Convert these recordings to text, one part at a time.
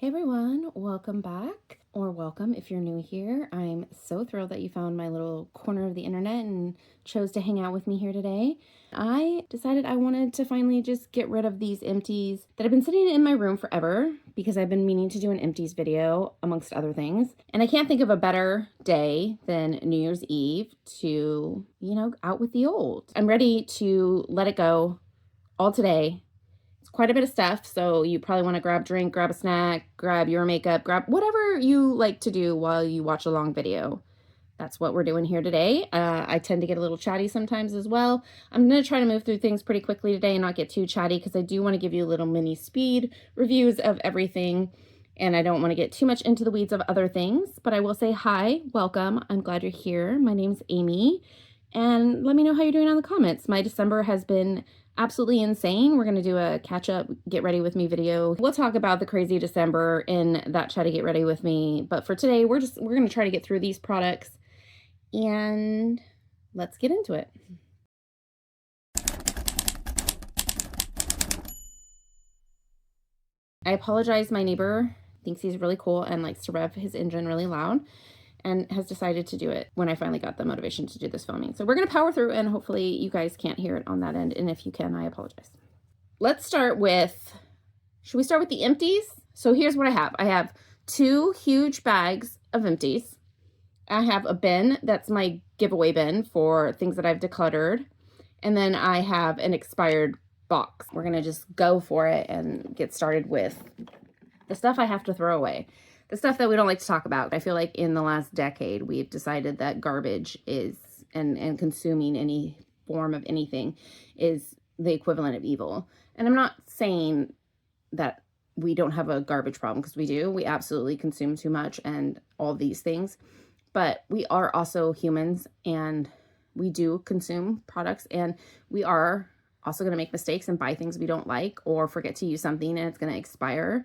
Hey everyone, welcome back, or welcome if you're new here. I'm so thrilled that you found my little corner of the internet and chose to hang out with me here today. I decided I wanted to finally just get rid of these empties that have been sitting in my room forever because I've been meaning to do an empties video amongst other things. And I can't think of a better day than New Year's Eve to, out with the old. I'm ready to let it go all today. It's quite a bit of stuff, so you probably want to grab a drink, grab a snack, grab your makeup, grab whatever you like to do while you watch a long video. That's what we're doing here today. I tend to get a little chatty sometimes as well. I'm going to try to move through things pretty quickly today and not get too chatty because I do want to give you little mini speed reviews of everything, and I don't want to get too much into the weeds of other things, but I will say hi, welcome. I'm glad you're here. My name's Amy, and let me know how you're doing on the comments. My December has been absolutely insane. We're going to do a catch up, get ready with me video. We'll talk about the crazy December in that chat to get ready with me. But for today, we're going to try to get through these products and let's get into it. I apologize. My neighbor thinks he's really cool and likes to rev his engine really loud and has decided to do it when I finally got the motivation to do this filming. So we're going to power through and hopefully you guys can't hear it on that end. And if you can, I apologize. Let's start with, should we start with the empties? So here's what I have. I have 2 huge bags of empties. I have a bin that's my giveaway bin for things that I've decluttered. And then I have an expired box. We're going to just go for it and get started with the stuff I have to throw away. The stuff that we don't like to talk about. I feel like in the last decade, we've decided that garbage is, and consuming any form of anything is the equivalent of evil. And I'm not saying that we don't have a garbage problem, because we do. We absolutely consume too much and all these things. But we are also humans and we do consume products, and we are also going to make mistakes and buy things we don't like or forget to use something and it's going to expire.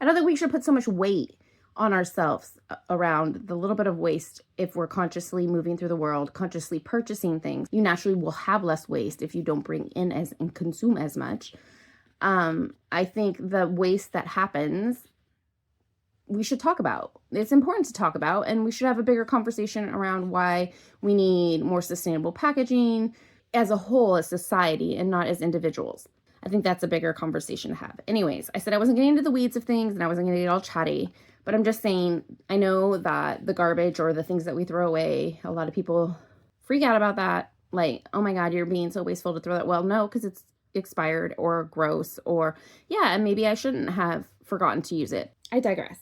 I don't think we should put so much weight on ourselves around the little bit of waste. If we're consciously moving through the world, consciously purchasing things, you naturally will have less waste if you don't bring in and consume as much. I think the waste that happens, we should talk about. It's important to talk about, and we should have a bigger conversation around why we need more sustainable packaging as a whole, as society, and not as individuals. I think that's a bigger conversation to have. Anyways, I said I wasn't getting into the weeds of things and I wasn't going to get all chatty, but I'm just saying, I know that the garbage or the things that we throw away, a lot of people freak out about that. Like, oh my God, you're being so wasteful to throw that. Well, no, because it's expired or gross, or yeah, and maybe I shouldn't have forgotten to use it. I digress.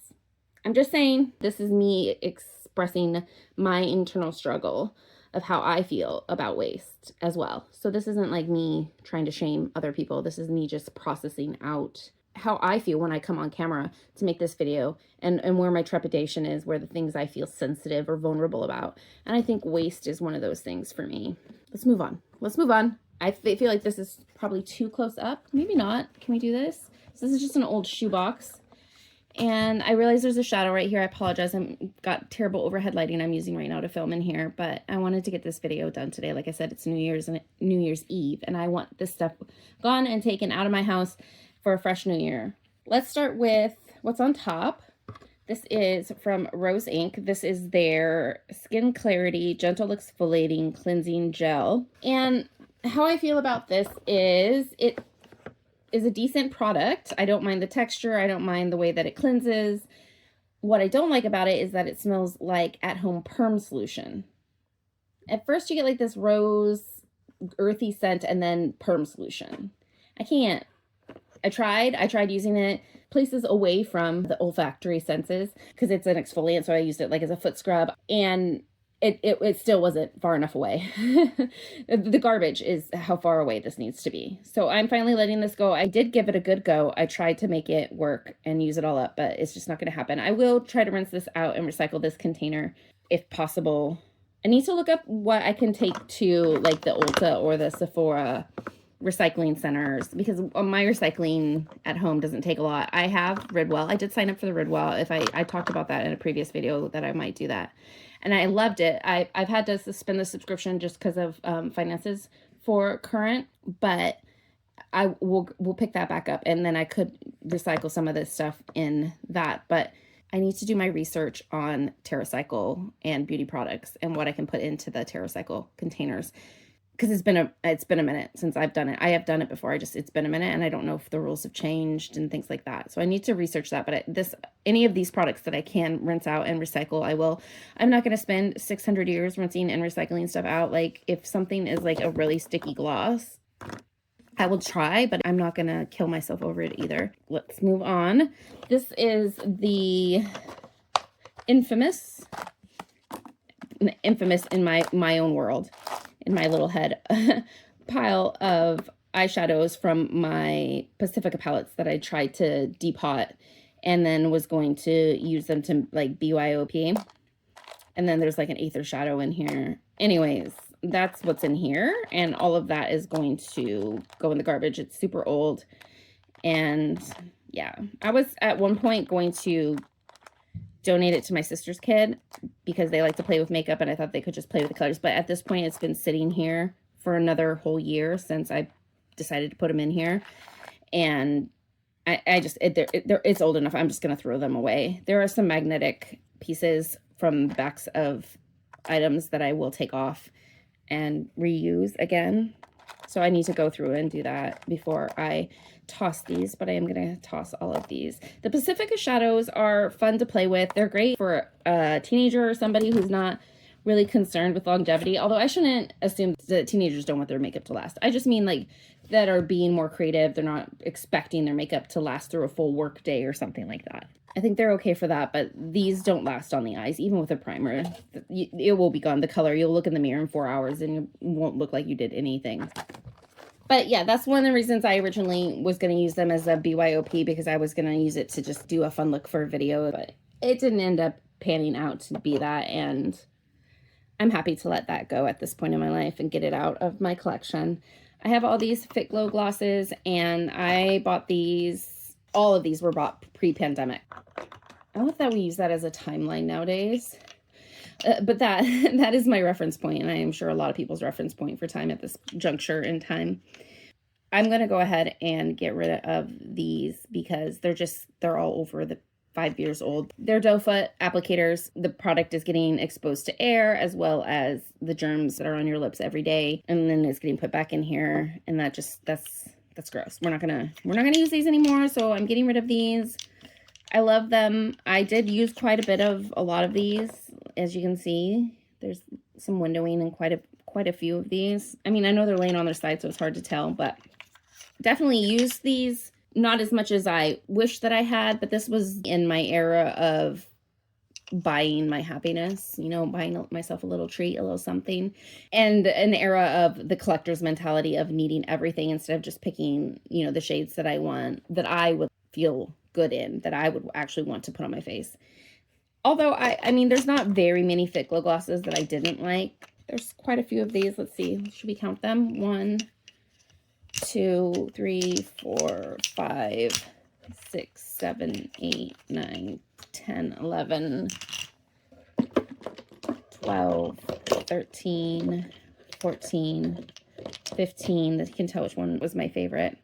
I'm just saying, this is me expressing my internal struggle of how I feel about waste as well. So this isn't like me trying to shame other people. This is me just processing out how I feel when I come on camera to make this video, and where my trepidation is, where the things I feel sensitive or vulnerable about. And I think waste is one of those things for me. Let's move on. Let's move on. I feel like this is probably too close up. Maybe not. Can we do this? So this is just an old shoebox. And I realize there's a shadow right here. I apologize. I've got terrible overhead lighting I'm using right now to film in here, but I wanted to get this video done today. Like I said, it's New Year's Eve, and I want this stuff gone and taken out of my house for a fresh new year. Let's start with what's on top. This is from Rose Inc. This is their Skin Clarity Gentle Exfoliating Cleansing Gel. And how I feel about this is it is a decent product. I don't mind the texture. I don't mind the way that it cleanses. What I don't like about it is that it smells like at-home perm solution. At first you get like this rose earthy scent and then perm solution. I can't. I tried using it places away from the olfactory senses because it's an exfoliant, so I used it like as a foot scrub, and it still wasn't far enough away. The garbage is how far away this needs to be. So I'm finally letting this go. I did give it a good go. I tried to make it work and use it all up, but it's just not going to happen. I will try to rinse this out and recycle this container if possible. I need to look up what I can take to like the Ulta or the Sephora recycling centers, because my recycling at home doesn't take a lot. I have Ridwell. I did sign up for the Ridwell. I talked about that in a previous video that I might do that. And I loved it. I've had to suspend the subscription just because of finances for current, but we'll pick that back up, and then I could recycle some of this stuff in that. But I need to do my research on TerraCycle and beauty products and what I can put into the TerraCycle containers, because it's been a minute since I've done it. I have done it before. It's been a minute, and I don't know if the rules have changed and things like that. So I need to research that. But any of these products that I can rinse out and recycle, I will. I'm not going to spend 600 years rinsing and recycling stuff out. Like if something is like a really sticky gloss, I will try, but I'm not going to kill myself over it either. Let's move on. This is the infamous in my own world, in my little head, pile of eyeshadows from my Pacifica palettes that I tried to depot and then was going to use them to like BYOP. And then there's like an Aether shadow in here. Anyways, that's what's in here, and all of that is going to go in the garbage. It's super old. And yeah, I was at one point going to donate it to my sister's kid because they like to play with makeup, and I thought they could just play with the colors. But at this point, it's been sitting here for another whole year since I decided to put them in here, and it's old enough. I'm just gonna throw them away. There are some magnetic pieces from the backs of items that I will take off and reuse again. So I need to go through and do that before I toss these, but I am going to toss all of these. The Pacifica shadows are fun to play with. They're great for a teenager or somebody who's not really concerned with longevity, although I shouldn't assume that teenagers don't want their makeup to last. I just mean like that are being more creative. They're not expecting their makeup to last through a full work day or something like that. I think they're okay for that, but these don't last on the eyes. Even with a primer, it will be gone. The color, you'll look in the mirror in 4 hours and you won't look like you did anything. But yeah, that's one of the reasons I originally was going to use them as a BYOP, because I was going to use it to just do a fun look for a video, but it didn't end up panning out to be that, and I'm happy to let that go at this point in my life and get it out of my collection. I have all these Fit Glow glosses, and I bought these. All of these were bought pre-pandemic. I love that we use that as a timeline nowadays. But that is my reference point, and I am sure a lot of people's reference point for time at this juncture in time. I'm going to go ahead and get rid of these because they're all over the 5 years old. They're doe foot applicators. The product is getting exposed to air as well as the germs that are on your lips every day, and then it's getting put back in here, and that's gross. We're not gonna use these anymore, so I'm getting rid of these. I love them. I did use quite a bit of a lot of these. As you can see, there's some windowing and quite a few of these. I mean, I know they're laying on their side, so it's hard to tell, but definitely use these. Not as much as I wish that I had, but this was in my era of buying my happiness, you know, buying myself a little treat, a little something, and an era of the collector's mentality of needing everything instead of just picking, you know, the shades that I want, that I would feel good in, that I would actually want to put on my face. Although I mean, there's not very many Fit Glow glosses that I didn't like. There's quite a few of these. Let's see, should we count them? 1, 2, 3, 4, 5, 6, 7, 8, 9, 10, 11, 12, 13, 14, 15. You can tell which one was my favorite.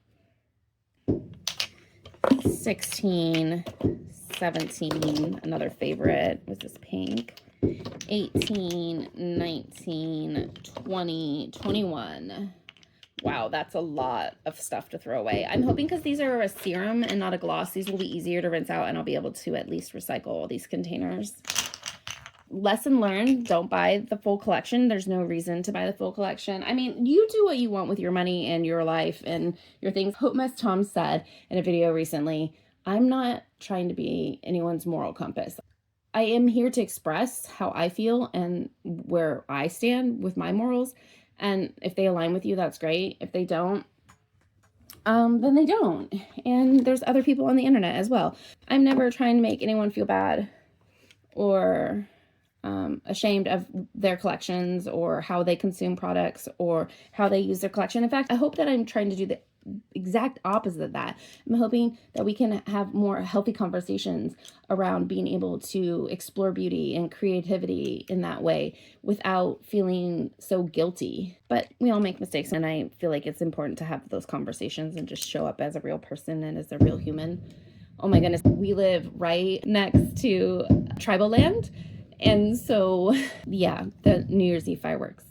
16, 17, another favorite was this pink. 18, 19, 20, 21. Wow, that's a lot of stuff to throw away. I'm hoping because these are a serum and not a gloss, these will be easier to rinse out and I'll be able to at least recycle all these containers. Lesson learned, don't buy the full collection. There's no reason to buy the full collection. I mean, you do what you want with your money and your life and your things. Hope Miss Tom said in a video recently, I'm not trying to be anyone's moral compass. I am here to express how I feel and where I stand with my morals. And if they align with you, that's great. If they don't, then they don't. And there's other people on the internet as well. I'm never trying to make anyone feel bad or ashamed of their collections or how they consume products or how they use their collection. In fact, I hope that I'm trying to do exact opposite of that. I'm hoping that we can have more healthy conversations around being able to explore beauty and creativity in that way without feeling so guilty. But we all make mistakes, and I feel like it's important to have those conversations and just show up as a real person and as a real human. Oh my goodness, we live right next to tribal land. And so, yeah, the New Year's Eve fireworks.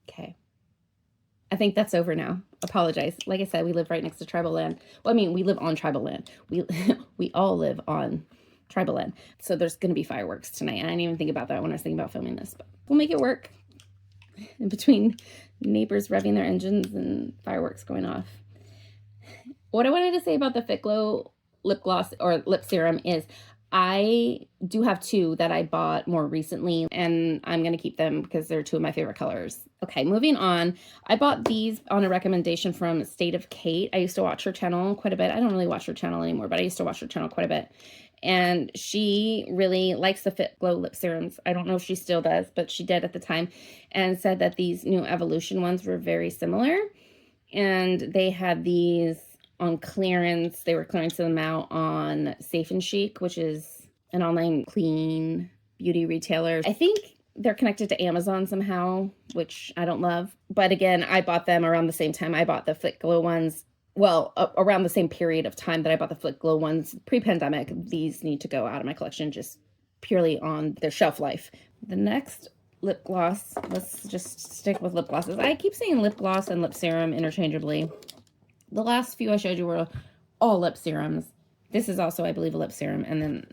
Okay. I think that's over now. Apologize. Like I said, we live right next to tribal land. Well, I mean, we live on tribal land. We all live on tribal land. So there's going to be fireworks tonight. And I didn't even think about that when I was thinking about filming this, but we'll make it work. In between neighbors revving their engines and fireworks going off. What I wanted to say about the Fit Glow lip gloss or lip serum is I do have two that I bought more recently, and I'm going to keep them because they're two of my favorite colors. Okay, moving on. I bought these on a recommendation from State of Kate. I used to watch her channel quite a bit. I don't really watch her channel anymore, but I used to watch her channel quite a bit. And she really likes the Fit Glow lip serums. I don't know if she still does, but she did at the time, and said that these new Evolution ones were very similar. And they had these on clearance. They were clearancing them out on Safe and Chic, which is an online clean beauty retailer. I think they're connected to Amazon somehow, which I don't love. But again, I bought them around the same time I bought the Fit Glow ones. Well, around the same period of time that I bought the Fit Glow ones pre-pandemic. These need to go out of my collection just purely on their shelf life. The next lip gloss, let's just stick with lip glosses. I keep saying lip gloss and lip serum interchangeably. The last few I showed you were all lip serums. This is also, I believe, a lip serum. And then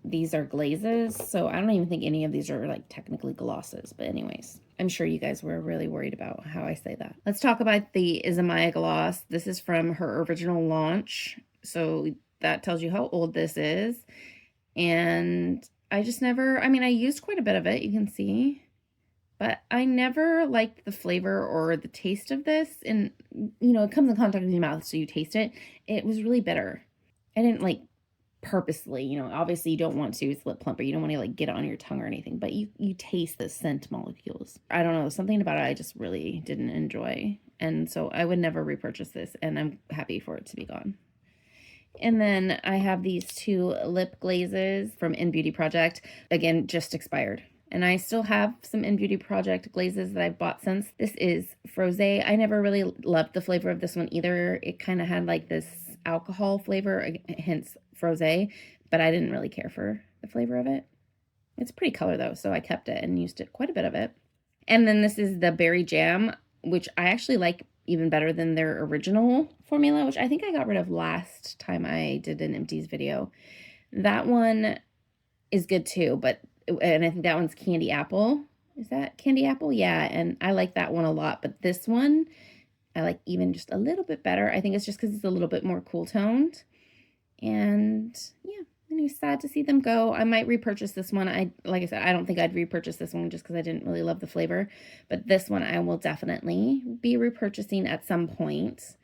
these are glazes. So I don't even think any of these are like technically glosses. But anyways, I'm sure you guys were really worried about how I say that. Let's talk about the Izamaya gloss. This is from her original launch. So that tells you how old this is. And I just never, I mean, I used quite a bit of it, you can see. But I never liked the flavor or the taste of this. And, you know, it comes in contact with your mouth, so you taste it. It was really bitter. I didn't like purposely, you know, obviously you don't want to. It's lip plumper. You don't want to like get it on your tongue or anything. But you taste the scent molecules. I don't know. Something about it I just really didn't enjoy. And so I would never repurchase this. And I'm happy for it to be gone. And then I have these two lip glazes from In Beauty Project. Again, just expired. And I still have some In Beauty Project glazes that I've bought since. This is Frosé. I never really loved the flavor of this one either. It kind of had like this alcohol flavor, hence Frosé, but I didn't really care for the flavor of it. It's a pretty color though, so I kept it and used it quite a bit of it. And then this is the Berry Jam, which I actually like even better than their original formula, which I think I got rid of last time I did an empties video. That one is good too, and I think that one's Candy Apple. Is that Candy Apple? Yeah, and I like that one a lot. But this one, I like even just a little bit better. I think it's just because it's a little bit more cool toned. And yeah, and it's sad to see them go. I might repurchase this one. Like I said, I don't think I'd repurchase this one just because I didn't really love the flavor. But this one I will definitely be repurchasing at some point.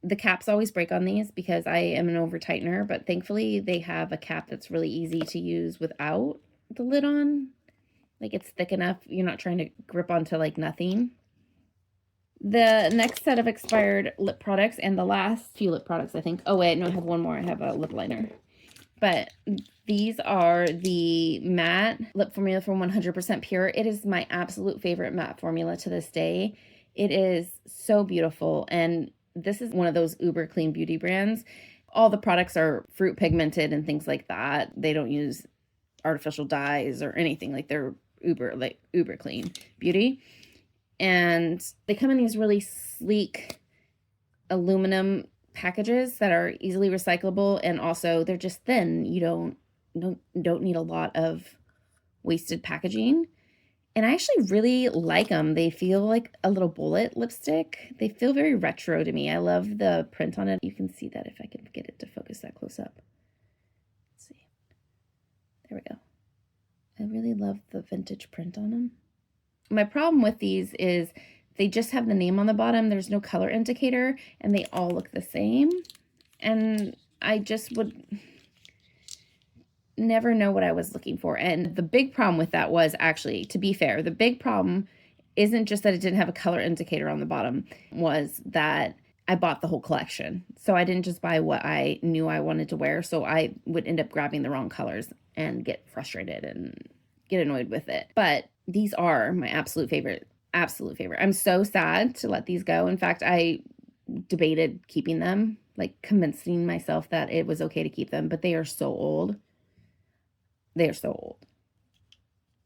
The caps always break on these because I am an over tightener, but thankfully they have a cap that's really easy to use without the lid on. Like it's thick enough, you're not trying to grip onto like nothing. The next set of expired lip products, and the last few lip products I think, oh wait, no, I have one more. I have a lip liner, but these are the matte lip formula from 100% Pure. It is my absolute favorite matte formula to this day. It is so beautiful, and this is one of those uber clean beauty brands. All the products are fruit pigmented and things like that. They don't use artificial dyes or anything. Like they're uber clean beauty. And they come in these really sleek aluminum packages that are easily recyclable, and also they're just thin. You don't need a lot of wasted packaging. And I actually really like them. They feel like a little bullet lipstick. They feel very retro to me. I love the print on it. You can see that if I can get it to focus that close up. Let's see. There we go. I really love the vintage print on them. My problem with these is they just have the name on the bottom. There's no color indicator, and they all look the same. And I just would never know what I was looking for. And the big problem with that was, actually, to be fair, the big problem isn't just that it didn't have a color indicator on the bottom, was that I bought the whole collection. So I didn't just buy what I knew I wanted to wear. So I would end up grabbing the wrong colors and get frustrated and get annoyed with it. But these are my absolute favorite. Absolute favorite. I'm so sad to let these go. In fact, I debated keeping them, like convincing myself that it was okay to keep them, but they are so old. They are so old.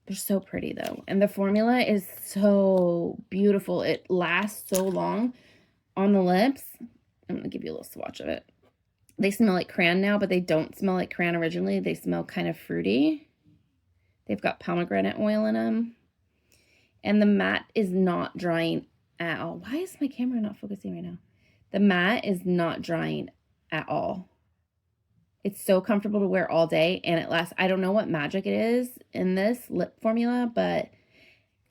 They're so pretty though. And the formula is so beautiful. It lasts so long on the lips. I'm going to give you a little swatch of it. They smell like crayon now, but they don't smell like crayon originally. They smell kind of fruity. They've got pomegranate oil in them. And the matte is not drying at all. Why is my camera not focusing right now? The matte is not drying at all. It's so comfortable to wear all day, and it lasts. I don't know what magic it is in this lip formula, but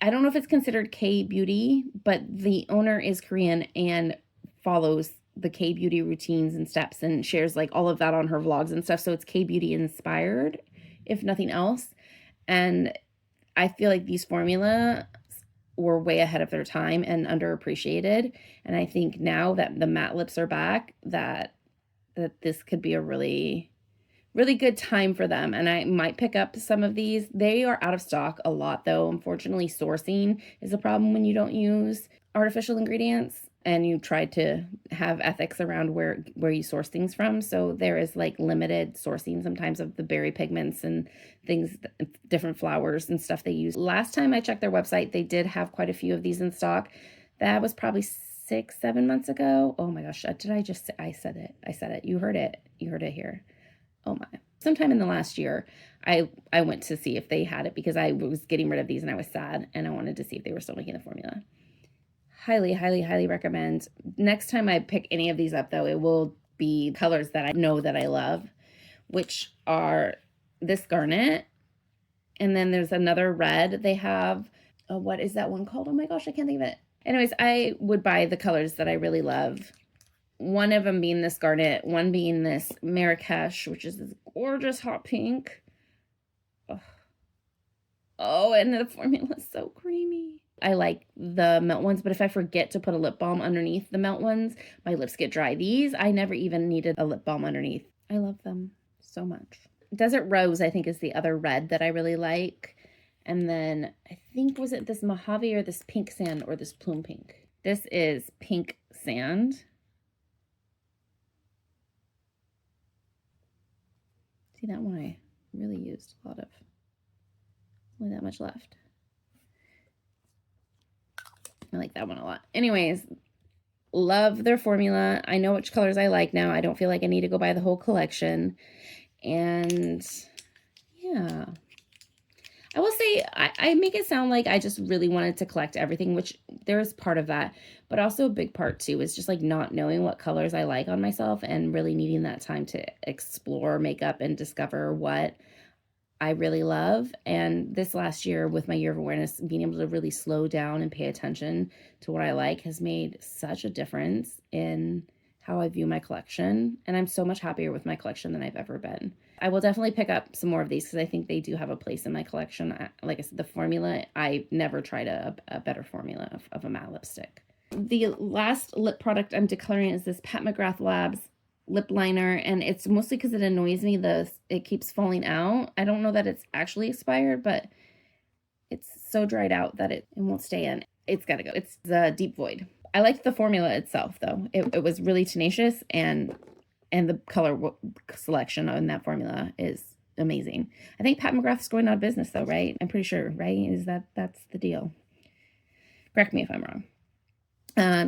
I don't know if it's considered K-beauty, but the owner is Korean and follows the K-beauty routines and steps and shares like all of that on her vlogs and stuff. So it's K-beauty inspired, if nothing else. And I feel like these formula were way ahead of their time and underappreciated. And I think now that the matte lips are back, that this could be a really good time for them. And I might pick up some of these. They are out of stock a lot though. Unfortunately, sourcing is a problem when you don't use artificial ingredients and you try to have ethics around where you source things from. So there is like limited sourcing sometimes of the berry pigments and things, different flowers and stuff they use. Last time I checked their website, they did have quite a few of these in stock. That was probably 6-7 months ago. Oh my gosh, did I just, I said it. You heard it here. Oh my. Sometime in the last year, I went to see if they had it because I was getting rid of these and I was sad and I wanted to see if they were still making the formula. Highly, highly, highly recommend. Next time I pick any of these up though, it will be colors that I know that I love, which are this garnet. And then there's another red they have. Oh, what is that one called? Oh my gosh, I can't think of it. Anyways, I would buy the colors that I really love. One of them being this garnet, one being this Marrakesh, which is this gorgeous hot pink. Oh, and the formula is so creamy. I like the melt ones, but if I forget to put a lip balm underneath the melt ones, my lips get dry. These, I never even needed a lip balm underneath. I love them so much. Desert Rose, I think, is the other red that I really like. And then I think, was it this Mojave or this pink sand or this plume pink? This is pink sand. See, that one I really used a lot of. Only that much left. I like that one a lot. Anyways, love their formula. I know which colors I like now. I don't feel like I need to go buy the whole collection. And yeah. I will say, I make it sound like I just really wanted to collect everything, which there is part of that. But also a big part, too, is just like not knowing what colors I like on myself and really needing that time to explore makeup and discover what I really love. And this last year with my year of awareness, being able to really slow down and pay attention to what I like has made such a difference in how I view my collection. And I'm so much happier with my collection than I've ever been. I will definitely pick up some more of these because I think they do have a place in my collection. Like I said, the formula, I never tried a better formula of a matte lipstick. The last lip product I'm declaring is this Pat McGrath Labs lip liner, and it's mostly because it annoys me it keeps falling out. I don't know that it's actually expired, but it's so dried out that it won't stay in. It's gotta go. It's the Deep Void. I liked the formula itself though. It was really tenacious, and the color selection on that formula is amazing. I think Pat McGrath's going out of business though, right? I'm pretty sure, right? That's the deal. Correct me if I'm wrong.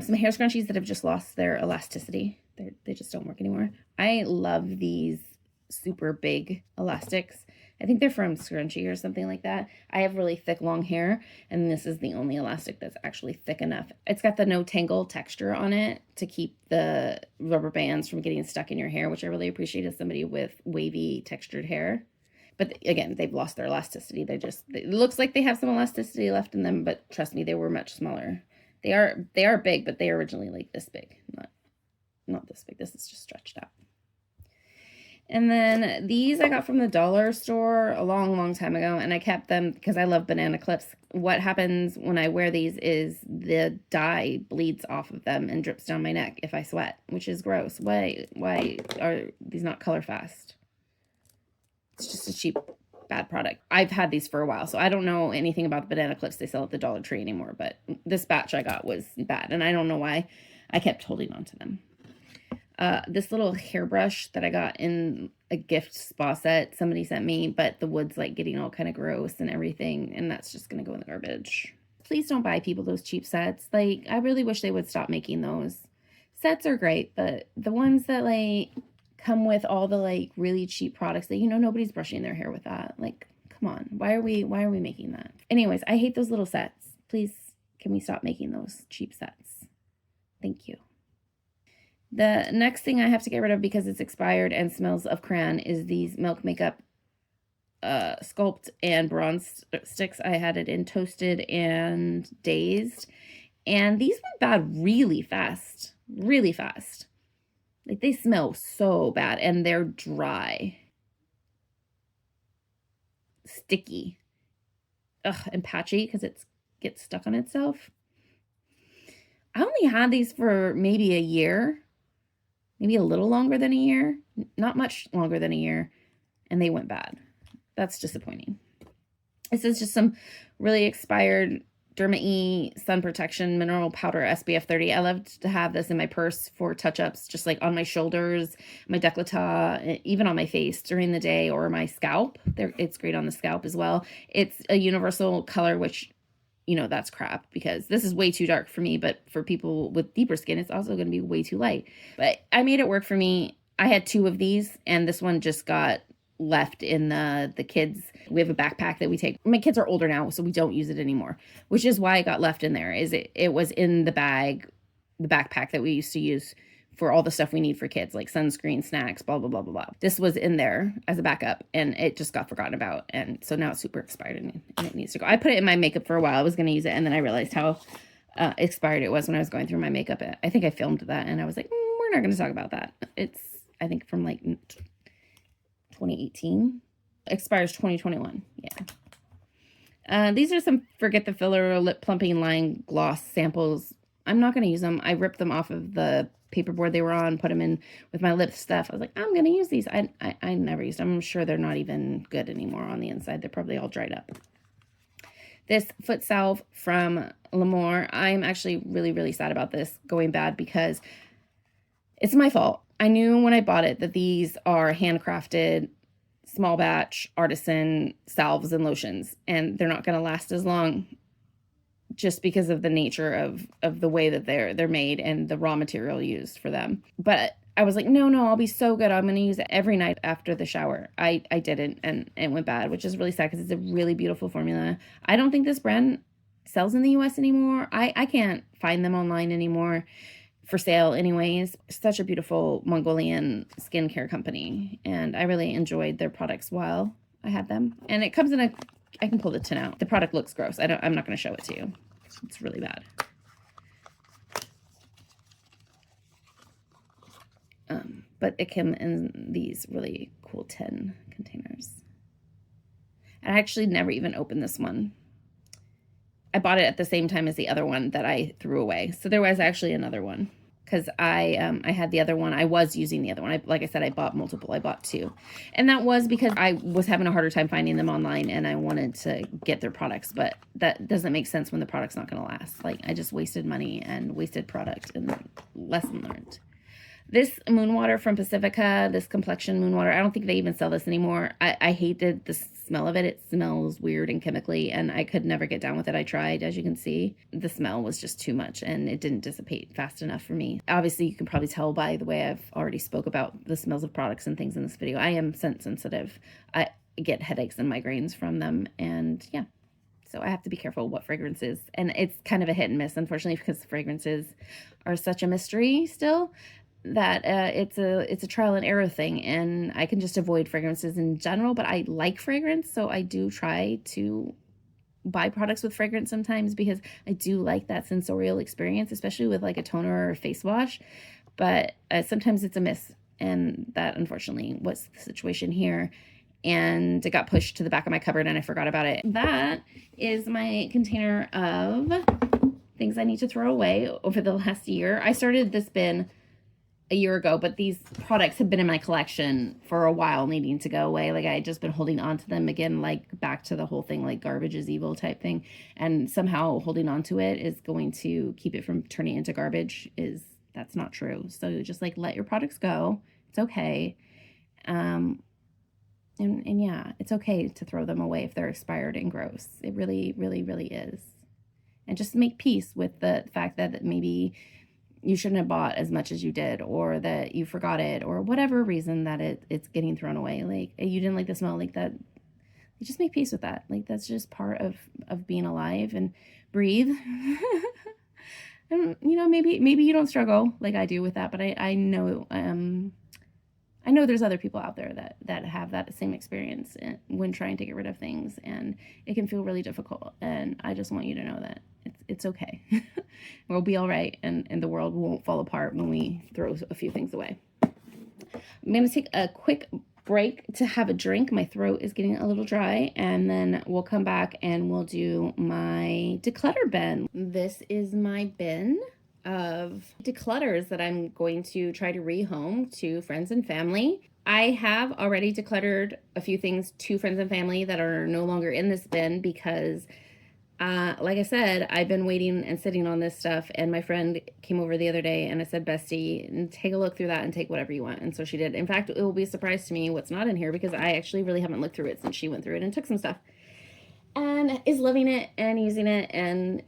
Some hair scrunchies that have just lost their elasticity. They just don't work anymore. I love these super big elastics. I think they're from Scrunchie or something like that. I have really thick long hair, and this is the only elastic that's actually thick enough. It's got the no tangle texture on it to keep the rubber bands from getting stuck in your hair, which I really appreciate as somebody with wavy textured hair. But again, they've lost their elasticity. It looks like they have some elasticity left in them, but trust me, they were much smaller. They are big, but they are originally like this big, not this big. This is just stretched out. And then these I got from the dollar store a long time ago, and I kept them because I love banana clips. What happens when I wear these is the dye bleeds off of them and drips down my neck if I sweat, which is gross. Why are these not color fast? It's just a cheap, bad product. I've had these for a while, so I don't know anything about the banana clips they sell at the Dollar Tree anymore, but this batch I got was bad, and I don't know why I kept holding on to them. This little hairbrush that I got in a gift spa set somebody sent me, but the wood's like getting all kind of gross and everything, and that's just going to go in the garbage. Please don't buy people those cheap sets. Like, I really wish they would stop making those. Sets are great, but the ones that like come with all the like really cheap products that, you know, nobody's brushing their hair with that. Like, come on. Why are we making that? Anyways, I hate those little sets. Please, can we stop making those cheap sets? Thank you. The next thing I have to get rid of because it's expired and smells of crayon is these Milk Makeup Sculpt and Bronze Sticks. I had it in Toasted and Dazed. And these went bad really fast. Really fast. Like, they smell so bad and they're dry. Sticky. Ugh, and patchy because it gets stuck on itself. I only had these for maybe a year. Maybe a little longer than a year, not much longer than a year, and they went bad. That's disappointing. This is just some really expired Derma-E sun protection mineral powder SPF 30. I love to have this in my purse for touch-ups, just like on my shoulders, my décolleté, even on my face during the day, or my scalp. It's great on the scalp as well. It's a universal color, which, you know, that's crap because this is way too dark for me, but for people with deeper skin, it's also going to be way too light. But I made it work for me. I had 2 of these, and this one just got left in the kids. We have a backpack that we take. My kids are older now, so we don't use it anymore, which is why it got left in there. Is it was in the bag, the backpack that we used to use for all the stuff we need for kids, like sunscreen, snacks, blah, blah, blah, blah, blah. This was in there as a backup, and it just got forgotten about. And so now it's super expired, and it needs to go. I put it in my makeup for a while. I was going to use it, and then I realized how expired it was when I was going through my makeup. I think I filmed that, and I was like, we're not going to talk about that. It's, I think, from like 2018. Expires 2021. Yeah. These are some Forget the Filler Lip Plumping Line Gloss samples. I'm not going to use them. I ripped them off of the paperboard they were on, put them in with my lip stuff. I was like, I'm going to use these. I never used them. I'm sure they're not even good anymore on the inside. They're probably all dried up. This foot salve from L'Amour. I'm actually really sad about this going bad because it's my fault. I knew when I bought it that these are handcrafted, small batch, artisan salves and lotions, and they're not going to last as long just because of the nature of the way that they're made and the raw material used for them. But I was like, no, I'll be so good. I'm going to use it every night after the shower. I didn't, and it went bad, which is really sad because it's a really beautiful formula. I don't think this brand sells in the US anymore. I can't find them online anymore for sale anyways. Such a beautiful Mongolian skincare company, and I really enjoyed their products while I had them. And it comes in a, I can pull the tin out. The product looks gross. I'm not going to show it to you. It's really bad. But it came in these really cool tin containers. I actually never even opened this one. I bought it at the same time as the other one that I threw away. So there was actually another one. Because I had the other one. I was using the other one. Like I said, I bought multiple. I bought 2. And that was because I was having a harder time finding them online, and I wanted to get their products. But that doesn't make sense when the product's not going to last. Like, I just wasted money and wasted product, and lesson learned. This Moon Water from Pacifica, this complexion Moon Water, I don't think they even sell this anymore. I hated the smell of it. It smells weird and chemically, and I could never get down with it. I tried, as you can see. The smell was just too much, and it didn't dissipate fast enough for me. Obviously, you can probably tell by the way I've already spoke about the smells of products and things in this video. I am scent sensitive. I get headaches and migraines from them, and yeah. So I have to be careful what fragrances, and it's kind of a hit and miss, unfortunately, because fragrances are such a mystery still, that it's a trial and error thing, and I can just avoid fragrances in general, but I like fragrance, so I do try to buy products with fragrance sometimes because I do like that sensorial experience, especially with like a toner or a face wash. But sometimes it's a miss And that unfortunately was the situation here. And it got pushed to the back of my cupboard and I forgot about it. That is my container of things I need to throw away over the last year. I started this bin a year ago, but these products have been in my collection for a while, needing to go away. Like, I had just been holding on to them again, like back to the whole thing, like garbage is evil type thing. And somehow holding on to it is going to keep it from turning into garbage. That's not true. So just like let your products go. It's okay. And yeah, it's okay to throw them away if they're expired and gross. It really, really, really is. And just make peace with the fact that maybe you shouldn't have bought as much as you did, or that you forgot it, or whatever reason that it's getting thrown away. Like, you didn't like the smell, like that. You just make peace with that. Like, that's just part of being alive and breathe. And, you know, maybe you don't struggle like I do with that, but I know there's other people out there that have that same experience when trying to get rid of things, and it can feel really difficult. And I just want you to know that it's okay. We'll be all right, and the world won't fall apart when we throw a few things away. I'm going to take a quick break to have a drink. My throat is getting a little dry, and then we'll come back and we'll do my declutter bin. This is my bin of declutters that I'm going to try to rehome to friends and family. I have already decluttered a few things to friends and family that are no longer in this bin because like I said, I've been waiting and sitting on this stuff, and my friend came over the other day and I said, Bestie, take a look through that and take whatever you want. And so she did. In fact, it will be a surprise to me what's not in here, because I actually really haven't looked through it since she went through it and took some stuff and is loving it and using it, and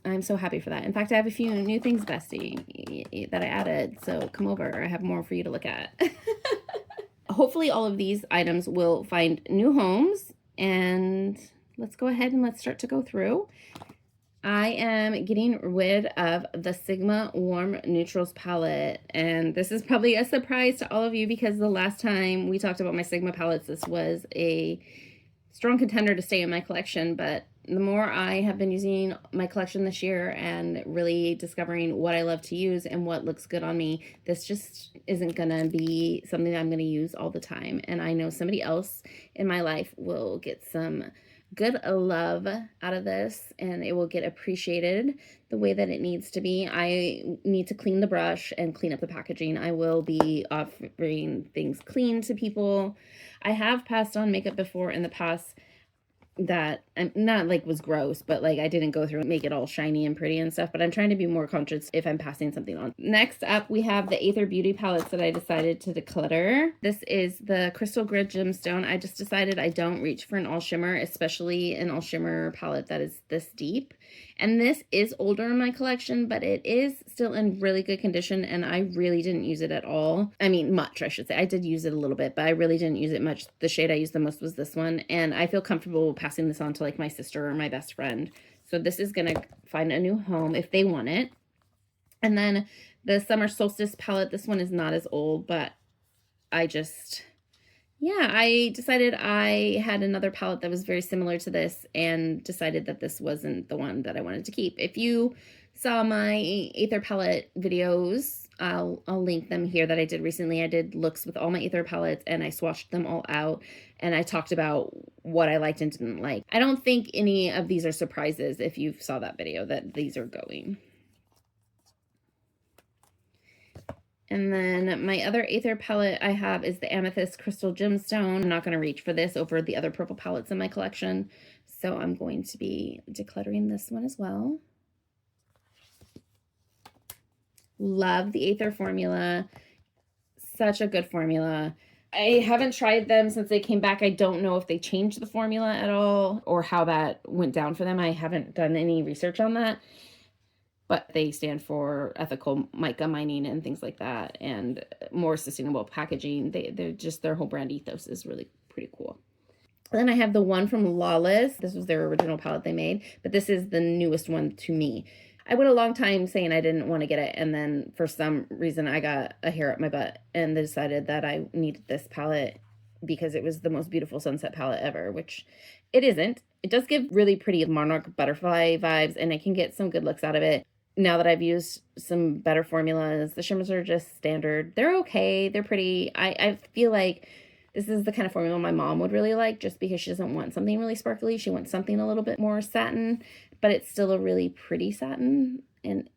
I'm so happy for that. In fact, I have a few new things, Bestie, that I added, so come over. I have more for you to look at. Hopefully all of these items will find new homes, and let's go ahead and let's start to go through. I am getting rid of the Sigma Warm Neutrals palette, and this is probably a surprise to all of you because the last time we talked about my Sigma palettes, this was a strong contender to stay in my collection. But the more I have been using my collection this year and really discovering what I love to use and what looks good on me, this just isn't gonna be something that I'm gonna use all the time. And I know somebody else in my life will get some good love out of this, and it will get appreciated the way that it needs to be. I need to clean the brush and clean up the packaging. I will be offering things clean to people. I have passed on makeup before in the past that I'm not like was gross, but like I didn't go through and make it all shiny and pretty and stuff, but I'm trying to be more conscious if I'm passing something on. Next up, we have the Aether Beauty palettes that I decided to declutter. This is the Crystal Grid Gemstone. I just decided I don't reach for an all shimmer, especially an all shimmer palette that is this deep. And this is older in my collection, but it is still in really good condition, and I really didn't use it at all. I mean, much, I should say. I did use it a little bit, but I really didn't use it much. The shade I used the most was this one, and I feel comfortable passing this on to like my sister or my best friend. So this is going to find a new home if they want it. And then the Summer Solstice palette, this one is not as old, but I decided I had another palette that was very similar to this and decided that this wasn't the one that I wanted to keep. If you saw my Aether palette videos, I'll link them here that I did recently. I did looks with all my Aether palettes and I swatched them all out, and I talked about what I liked and didn't like. I don't think any of these are surprises if you saw that video that these are going. And then my other Aether palette I have is the Amethyst Crystal Gemstone. I'm not going to reach for this over the other purple palettes in my collection, so I'm going to be decluttering this one as well. Love the Aether formula. Such a good formula. I haven't tried them since they came back. I don't know if they changed the formula at all or how that went down for them. I haven't done any research on that. But they stand for ethical mica mining and things like that, and more sustainable packaging. They're just, their whole brand ethos is really pretty cool. Then I have the one from Lawless. This was their original palette they made, but this is the newest one to me. I went a long time saying I didn't want to get it, and then for some reason I got a hair up my butt and decided that I needed this palette because it was the most beautiful sunset palette ever, which it isn't. It does give really pretty monarch butterfly vibes, and I can get some good looks out of it. now that I've used some better formulas. The shimmers are just standard. They're okay. They're pretty. I feel like this is the kind of formula my mom would really like, just because she doesn't want something really sparkly. She wants something a little bit more satin, but it's still a really pretty satin. And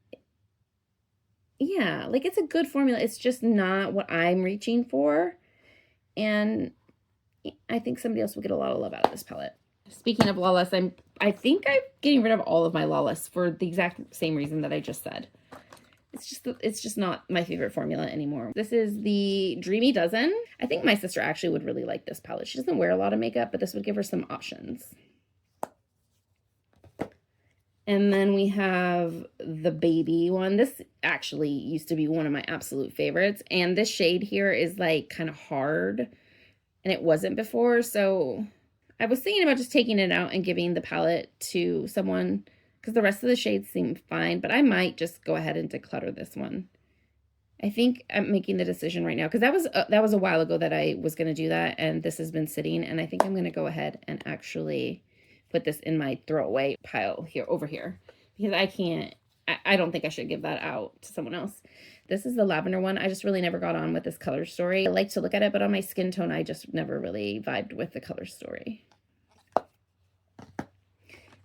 yeah, like it's a good formula. It's just not what I'm reaching for. And I think somebody else will get a lot of love out of this palette. Speaking of Lawless, I think I'm getting rid of all of my Lawless for the exact same reason that I just said. It's just not my favorite formula anymore. This is the Dreamy Dozen. I think my sister actually would really like this palette. She doesn't wear a lot of makeup, but this would give her some options. And then we have the baby one. This actually used to be one of my absolute favorites. And this shade here is like kind of hard, and it wasn't before. So I was thinking about just taking it out and giving the palette to someone, because the rest of the shades seem fine, but I might just go ahead and declutter this one. I think I'm making the decision right now, because that was a while ago that I was going to do that, and this has been sitting, and I think I'm going to go ahead and actually put this in my throwaway pile here, over here, because I don't think I should give that out to someone else. This is the lavender one. I just really never got on with this color story. I like to look at it, but on my skin tone, I just never really vibed with the color story.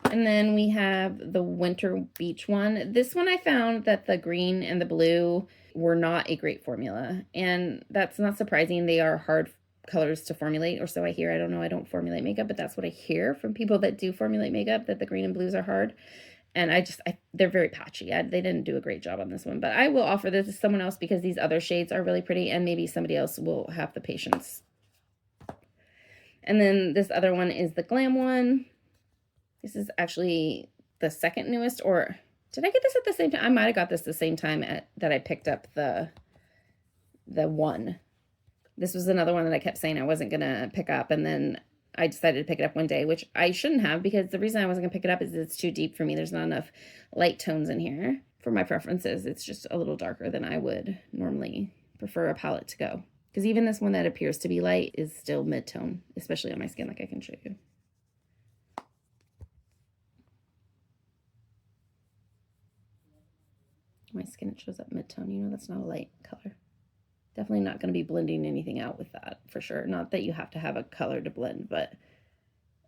And then we have the Winter Beach one. This one I found that the green and the blue were not a great formula. And that's not surprising. They are hard colors to formulate, or so I hear. I don't know. I don't formulate makeup, but that's what I hear from people that do formulate makeup, that the green and blues are hard. And they're very patchy. They didn't do a great job on this one, but I will offer this to someone else because these other shades are really pretty, and maybe somebody else will have the patience. And then this other one is the Glam one. This is actually the second newest, or did I get this at the same time? I might have got this the same time that I picked up the one. This was another one that I kept saying I wasn't going to pick up, and then I decided to pick it up one day, which I shouldn't have, because the reason I wasn't going to pick it up is it's too deep for me. There's not enough light tones in here for my preferences. It's just a little darker than I would normally prefer a palette to go. Because even this one that appears to be light is still mid-tone, especially on my skin, like I can show you. My skin, it shows up mid-tone. You know, that's not a light color. Definitely not going to be blending anything out with that, for sure. Not that you have to have a color to blend, but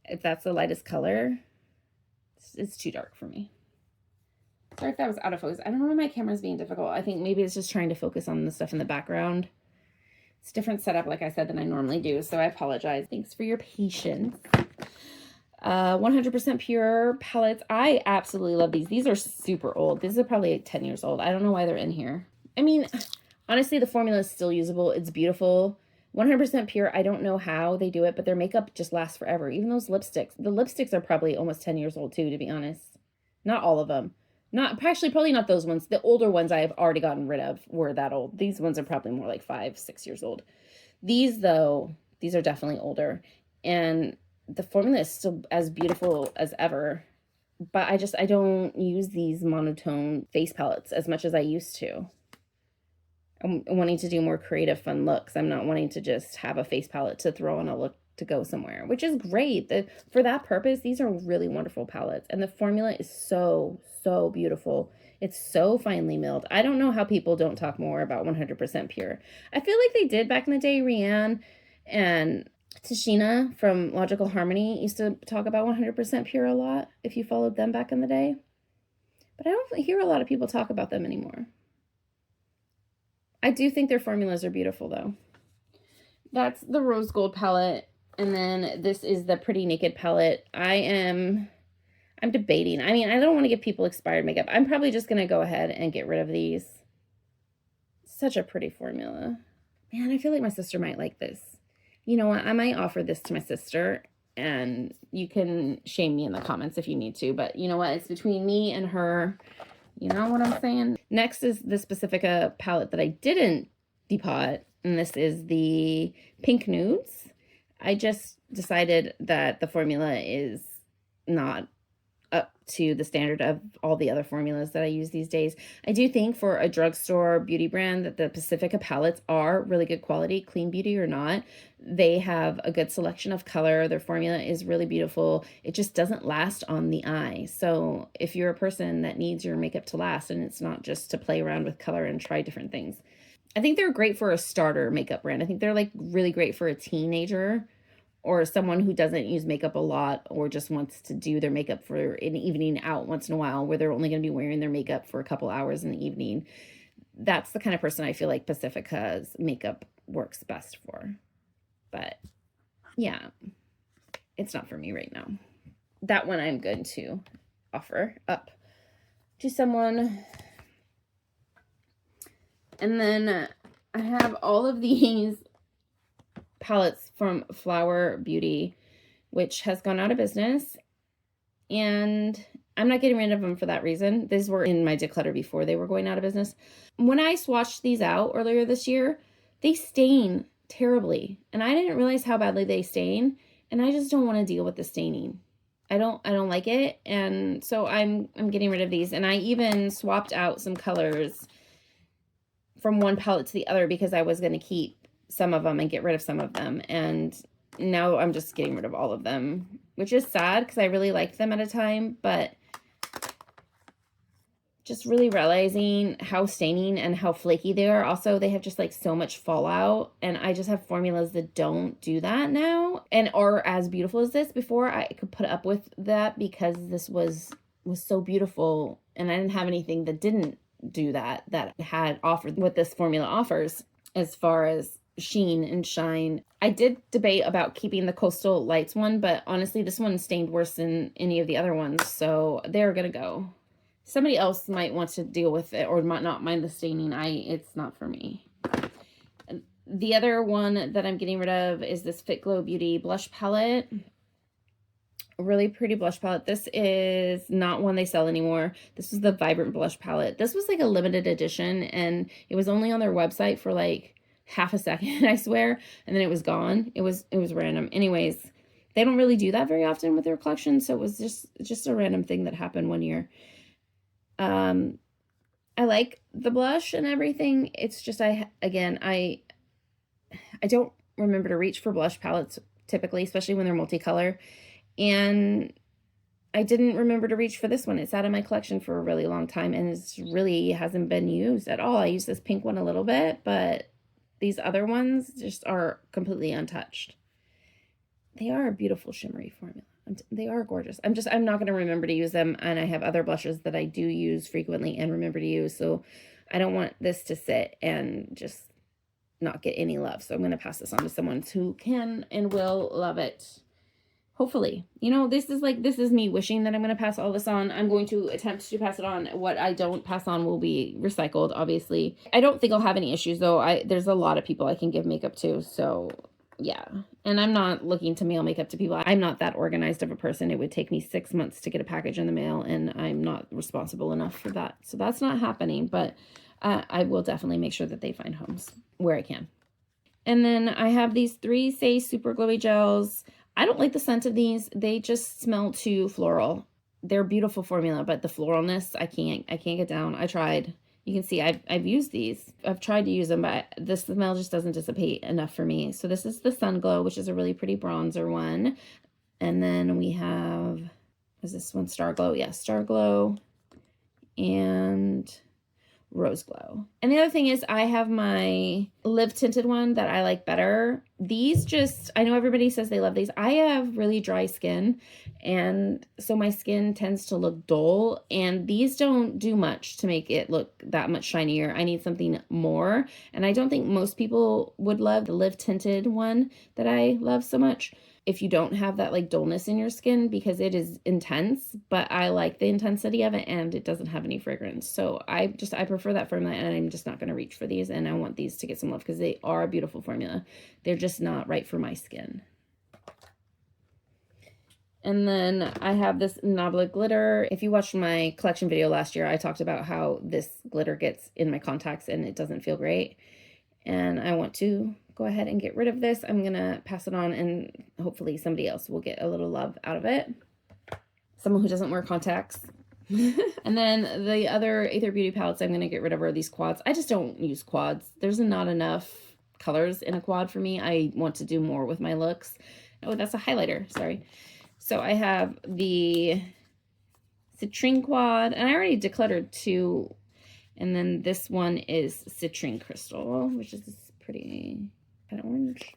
if that's the lightest color, it's too dark for me. Sorry if that was out of focus. I don't know why my camera's being difficult. I think maybe it's just trying to focus on the stuff in the background. It's a different setup, like I said, than I normally do, so I apologize. Thanks for your patience. 100% pure palettes. I absolutely love these. These are super old. These are probably like 10 years old. I don't know why they're in here. I mean, honestly, the formula is still usable. It's beautiful. 100% pure. I don't know how they do it, but their makeup just lasts forever. Even those lipsticks. The lipsticks are probably almost 10 years old too, to be honest. Not all of them. Probably not those ones. The older ones I have already gotten rid of were that old. These ones are probably more like 5-6 years old. These, though, these are definitely older. And the formula is still as beautiful as ever, but I don't use these monotone face palettes as much as I used to. I'm wanting to do more creative, fun looks. I'm not wanting to just have a face palette to throw on a look to go somewhere, which is great. For that purpose, these are really wonderful palettes, and the formula is so, so beautiful. It's so finely milled. I don't know how people don't talk more about 100% pure. I feel like they did back in the day. Rianne and Tashina from Logical Harmony used to talk about 100% pure a lot, if you followed them back in the day. But I don't hear a lot of people talk about them anymore. I do think their formulas are beautiful, though. That's the Rose Gold palette. And then this is the Pretty Naked palette. I'm debating. I mean, I don't want to give people expired makeup. I'm probably just going to go ahead and get rid of these. Such a pretty formula. Man, I feel like my sister might like this. You know what? I might offer this to my sister, and you can shame me in the comments if you need to. But you know what? It's between me and her. You know what I'm saying? Next is the Pacifica palette that I didn't depot, and this is the Pink Nudes. I just decided that the formula is not up to the standard of all the other formulas that I use these days. I do think for a drugstore beauty brand that the Pacifica palettes are really good quality, clean beauty or not. They have a good selection of color. Their formula is really beautiful. It just doesn't last on the eye. So if you're a person that needs your makeup to last and it's not just to play around with color and try different things, I think they're great for a starter makeup brand. I think they're like really great for a teenager or someone who doesn't use makeup a lot or just wants to do their makeup for an evening out once in a while where they're only going to be wearing their makeup for a couple hours in the evening. That's the kind of person I feel like Pacifica's makeup works best for. But yeah, it's not for me right now. That one I'm going to offer up to someone. And then I have all of these palettes from Flower Beauty, which has gone out of business, and I'm not getting rid of them for that reason. These were in my Declutter before they were going out of business. When I swatched these out earlier this year, they stain terribly, and I didn't realize how badly they stain, and I just don't want to deal with the staining. I don't like it, and so I'm getting rid of these. And I even swapped out some colors from one palette to the other because I was going to keep some of them and get rid of some of them, and now I'm just getting rid of all of them, which is sad because I really liked them at a time, but just really realizing how staining and how flaky they are. Also, they have just like so much fallout, and I just have formulas that don't do that now and are as beautiful as this. Before I could put up with that because this was so beautiful, and I didn't have anything that didn't do that had offered what this formula offers as far as sheen and shine. I did debate about keeping the Coastal Lights one, but honestly, this one stained worse than any of the other ones, so they're gonna go. Somebody else might want to deal with it or might not mind the staining. It's not for me. The other one that I'm getting rid of is this Fit Glow Beauty blush palette. A really pretty blush palette. This is not one they sell anymore. This is the Vibrant Blush palette. This was like a limited edition, and it was only on their website for like half a second, I swear, and then it was gone. It was random. Anyways, they don't really do that very often with their collection, so it was just a random thing that happened one year. I like the blush and everything. It's just I don't remember to reach for blush palettes typically, especially when they're multicolor, and I didn't remember to reach for this one. It's out of my collection for a really long time, and it really hasn't been used at all. I use this pink one a little bit, but these other ones just are completely untouched. They are a beautiful shimmery formula. They are gorgeous. I'm not going to remember to use them, and I have other blushes that I do use frequently and remember to use, so I don't want this to sit and just not get any love. So I'm going to pass this on to someone who can and will love it. Hopefully. You know, this is me wishing that I'm going to pass all this on. I'm going to attempt to pass it on. What I don't pass on will be recycled, obviously. I don't think I'll have any issues, though. There's a lot of people I can give makeup to, so yeah. And I'm not looking to mail makeup to people. I'm not that organized of a person. It would take me 6 months to get a package in the mail, and I'm not responsible enough for that. So that's not happening, but I will definitely make sure that they find homes where I can. And then I have these 3 Say Super Glowy Gels. I don't like the scent of these. They just smell too floral. They're beautiful formula, but the floralness, I can't get down. I tried. You can see I've used these. I've tried to use them, but the smell just doesn't dissipate enough for me. So this is the Sun Glow, which is a really pretty bronzer one. And then we have, is this one Star Glow? Yeah, Star Glow and Rose Glow. And the other thing is I have my Live Tinted one that I like better. These just, I know everybody says they love these. I have really dry skin, and so my skin tends to look dull, and these don't do much to make it look that much shinier. I need something more, and I don't think most people would love the Live Tinted one that I love so much if you don't have that like dullness in your skin, because it is intense, but I like the intensity of it, and it doesn't have any fragrance. So I prefer that formula, and I'm just not going to reach for these, and I want these to get some love because they are a beautiful formula. They're just not right for my skin. And then I have this Nabla glitter. If you watched my collection video last year, I talked about how this glitter gets in my contacts and it doesn't feel great. And I want to go ahead and get rid of this. I'm going to pass it on, and hopefully somebody else will get a little love out of it. someone who doesn't wear contacts. And then the other Aether Beauty palettes I'm going to get rid of are these quads. I just don't use quads. There's not enough colors in a quad for me. I want to do more with my looks. Oh, that's a highlighter. Sorry. So I have the Citrine quad, and I already decluttered 2. And then this one is Citrine Crystal, which is pretty kind of orange.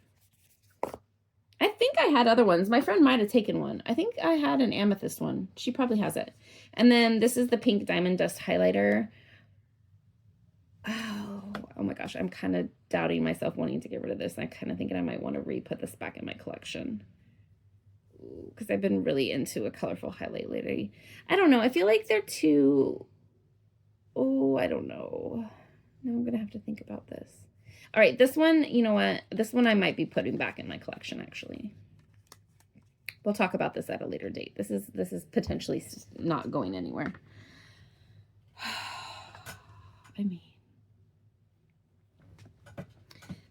I think I had other ones. My friend might have taken one. I think I had an amethyst one. She probably has it. And then this is the Pink Diamond Dust Highlighter. Oh my gosh. I'm kind of doubting myself wanting to get rid of this. I'm kind of thinking I might want to re-put this back in my collection, because I've been really into a colorful highlight lately. I don't know. I feel like they're too... Oh, I don't know. Now I'm going to have to think about this. All right, this one, you know what? This one I might be putting back in my collection, actually. We'll talk about this at a later date. This is potentially not going anywhere. I mean,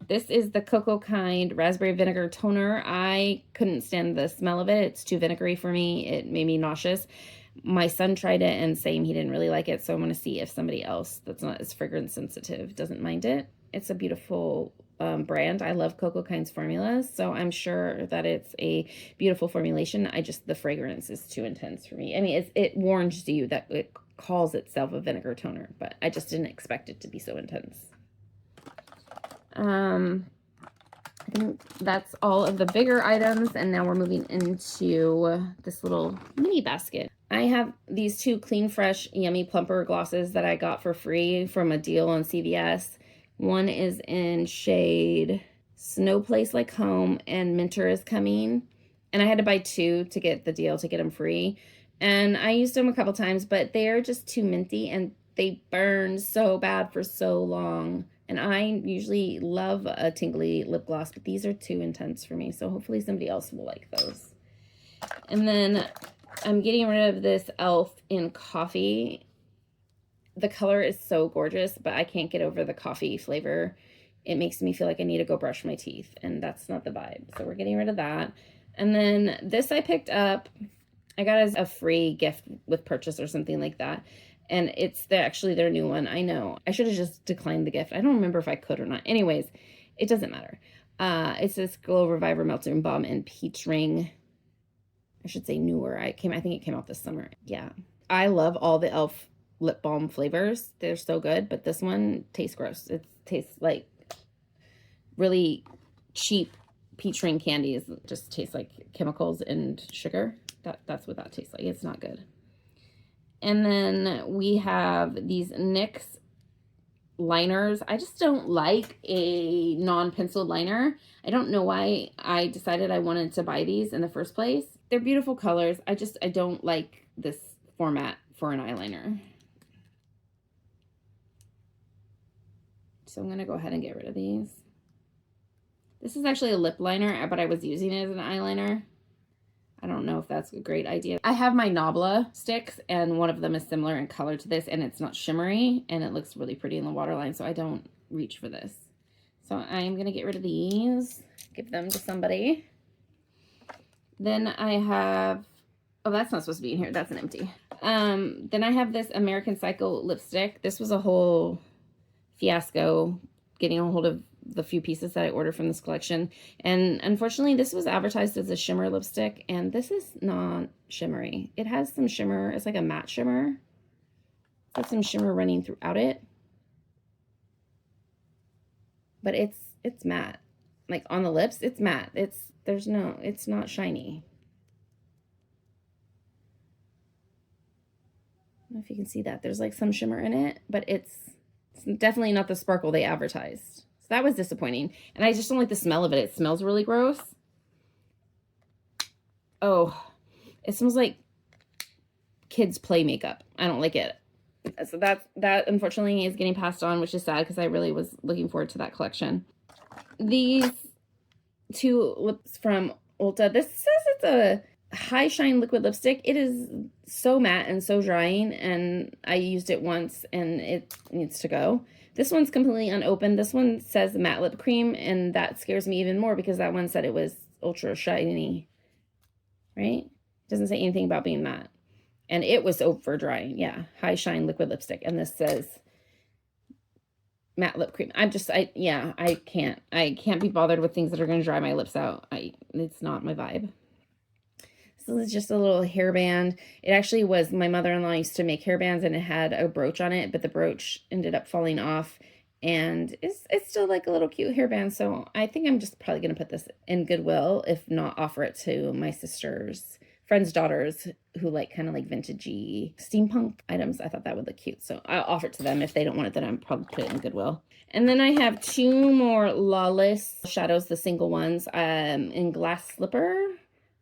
this is the Cocoa Kind Raspberry Vinegar Toner. I couldn't stand the smell of it. It's too vinegary for me. It made me nauseous. My son tried it and same, he didn't really like it. So I'm going to see if somebody else that's not as fragrance sensitive doesn't mind it. It's a beautiful brand. I love Cocoa Kind's formulas, so I'm sure that it's a beautiful formulation. The fragrance is too intense for me. I mean, it warns you that it calls itself a vinegar toner, but I just didn't expect it to be so intense. I think that's all of the bigger items, and now we're moving into this little mini basket. I have these 2 Clean Fresh Yummy Plumper glosses that I got for free from a deal on CVS. One is in shade Snow Place Like Home, and Minter is Coming. And I had to buy 2 to get the deal, to get them free. And I used them a couple times, but they're just too minty, and they burn so bad for so long. And I usually love a tingly lip gloss, but these are too intense for me. So hopefully somebody else will like those. And then I'm getting rid of this e.l.f. in Coffee. The color is so gorgeous, but I can't get over the coffee flavor. It makes me feel like I need to go brush my teeth, and that's not the vibe. So we're getting rid of that. And then this I picked up. I got as a free gift with purchase or something like that. And it's actually their new one. I know. I should have just declined the gift. I don't remember if I could or not. Anyways, it doesn't matter. It's this Glow Reviver Melting Balm and Peach Ring. I should say newer. I think it came out this summer. Yeah. I love all the e.l.f. lip balm flavors. They're so good, but this one tastes gross. It tastes like really cheap peach ring candies. It just tastes like chemicals and sugar. That's what that tastes like. It's not good. And then we have these NYX liners. I just don't like a non-pencil liner. I don't know why I decided I wanted to buy these in the first place. They're beautiful colors. I don't like this format for an eyeliner. So I'm going to go ahead and get rid of these. This is actually a lip liner, but I was using it as an eyeliner. I don't know if that's a great idea. I have my Nabla sticks, and one of them is similar in color to this, and it's not shimmery, and it looks really pretty in the waterline, so I don't reach for this. So I'm going to get rid of these, give them to somebody. Then I have, oh, that's not supposed to be in here. That's an empty. Then I have this American Psycho lipstick. This was a whole fiasco getting a hold of the few pieces that I ordered from this collection. And unfortunately, this was advertised as a shimmer lipstick, and this is not shimmery. It has some shimmer. It's like a matte shimmer. It's got some shimmer running throughout it. But it's matte. Like on the lips, it's matte. It's not shiny. I don't know if you can see that. There's like some shimmer in it, but it's definitely not the sparkle they advertised. So that was disappointing. And I just don't like the smell of it. It smells really gross. Oh, it smells like kids' play makeup. I don't like it. So that unfortunately is getting passed on, which is sad because I really was looking forward to that collection. These 2 lips from Ulta. This says it's a high shine liquid lipstick. It is so matte and so drying, and I used it once and it needs to go. This one's completely unopened. This one says matte lip cream, and that scares me even more because that one said it was ultra shiny, right? It doesn't say anything about being matte. And it was over drying. Yeah. High Shine Liquid Lipstick. And this says matte lip cream. I can't be bothered with things that are going to dry my lips out. It's not my vibe. So this is just a little hairband. It actually was, my mother-in-law used to make hairbands, and it had a brooch on it, but the brooch ended up falling off, and it's still like a little cute hairband. So I think I'm just probably going to put this in Goodwill, if not offer it to my sister's friends' daughters who like kind of like vintagey steampunk items. I thought that would look cute. So I'll offer it to them. If they don't want it, then I'll probably put it in Goodwill. And then I have 2 more Lawless shadows, the single ones, in Glass Slipper,